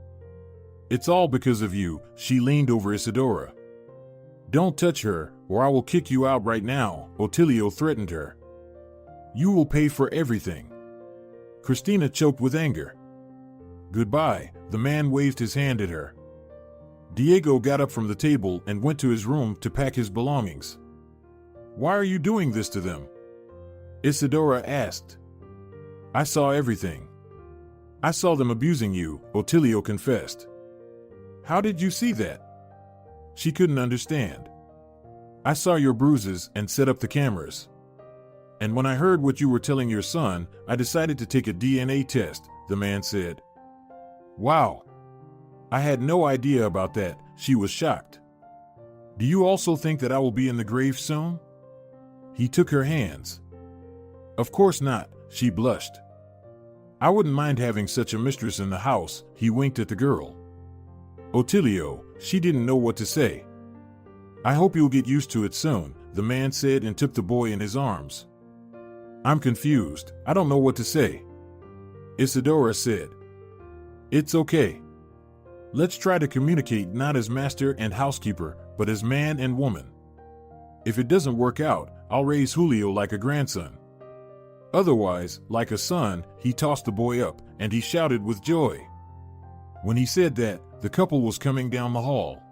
It's all because of you, she leaned over Isidora. Don't touch her, or I will kick you out right now, Otilio threatened her. You will pay for everything. Cristina choked with anger. Goodbye, the man waved his hand at her. Diego got up from the table and went to his room to pack his belongings. Why are you doing this to them? Isidora asked. I saw everything. I saw them abusing you, Otilio confessed. How did you see that? She couldn't understand. I saw your bruises and set up the cameras. And when I heard what you were telling your son, I decided to take a DNA test, the man said. Wow. I had no idea about that, she was shocked. Do you also think that I will be in the grave soon? He took her hands. Of course not, she blushed. I wouldn't mind having such a mistress in the house, he winked at the girl. Otilio, she didn't know what to say. I hope you'll get used to it soon, the man said and took the boy in his arms. I'm confused, I don't know what to say. Isidora said. It's okay. Let's try to communicate not as master and housekeeper, but as man and woman. If it doesn't work out, I'll raise Julio like a grandson. Otherwise, like a son, he tossed the boy up, and he shouted with joy. When he said that, the couple was coming down the hall.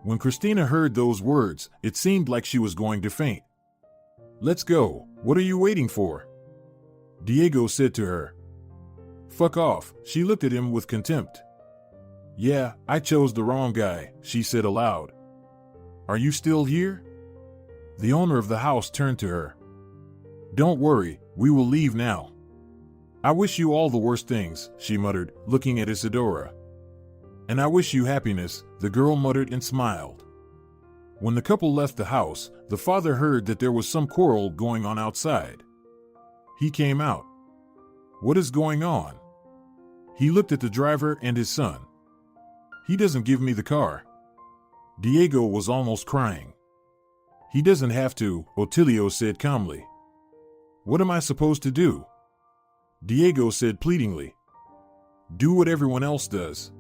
When Cristina heard those words, it seemed like she was going to faint. Let's go, what are you waiting for? Diego said to her. Fuck off, she looked at him with contempt. Yeah, I chose the wrong guy, she said aloud. Are you still here? The owner of the house turned to her. Don't worry, we will leave now. I wish you all the worst things, she muttered, looking at Isidora. And I wish you happiness, the girl muttered and smiled. When the couple left the house, the father heard that there was some quarrel going on outside. He came out. What is going on? He looked at the driver and his son. He doesn't give me the car. Diego was almost crying. He doesn't have to, Otilio said calmly. What am I supposed to do? Diego said pleadingly. Do what everyone else does.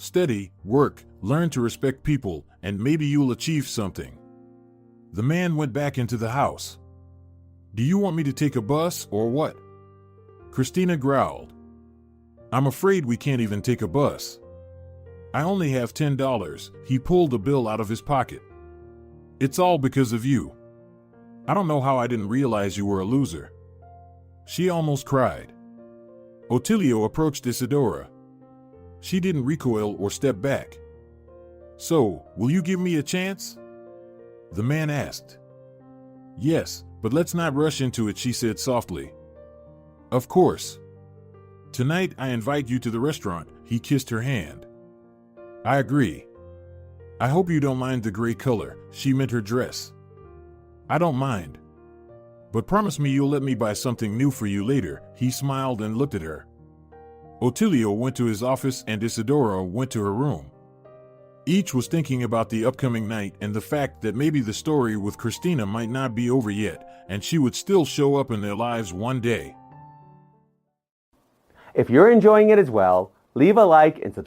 Study, work, learn to respect people, and maybe you'll achieve something. The man went back into the house. Do you want me to take a bus or what? Cristina growled. I'm afraid we can't even take a bus. I only have $10. He pulled a bill out of his pocket. It's all because of you. I don't know how I didn't realize you were a loser. She almost cried. Otilio approached Isidora. She didn't recoil or step back. So, will you give me a chance? The man asked. Yes, but let's not rush into it, she said softly. Of course. Tonight I invite you to the restaurant. He kissed her hand. I agree. I hope you don't mind the gray color. She meant her dress. I don't mind. But promise me you'll let me buy something new for you later. He smiled and looked at her. Otilio went to his office and Isidora went to her room. Each was thinking about the upcoming night and the fact that maybe the story with Cristina might not be over yet, and she would still show up in their lives one day. If you're enjoying it as well, leave a like and subscribe.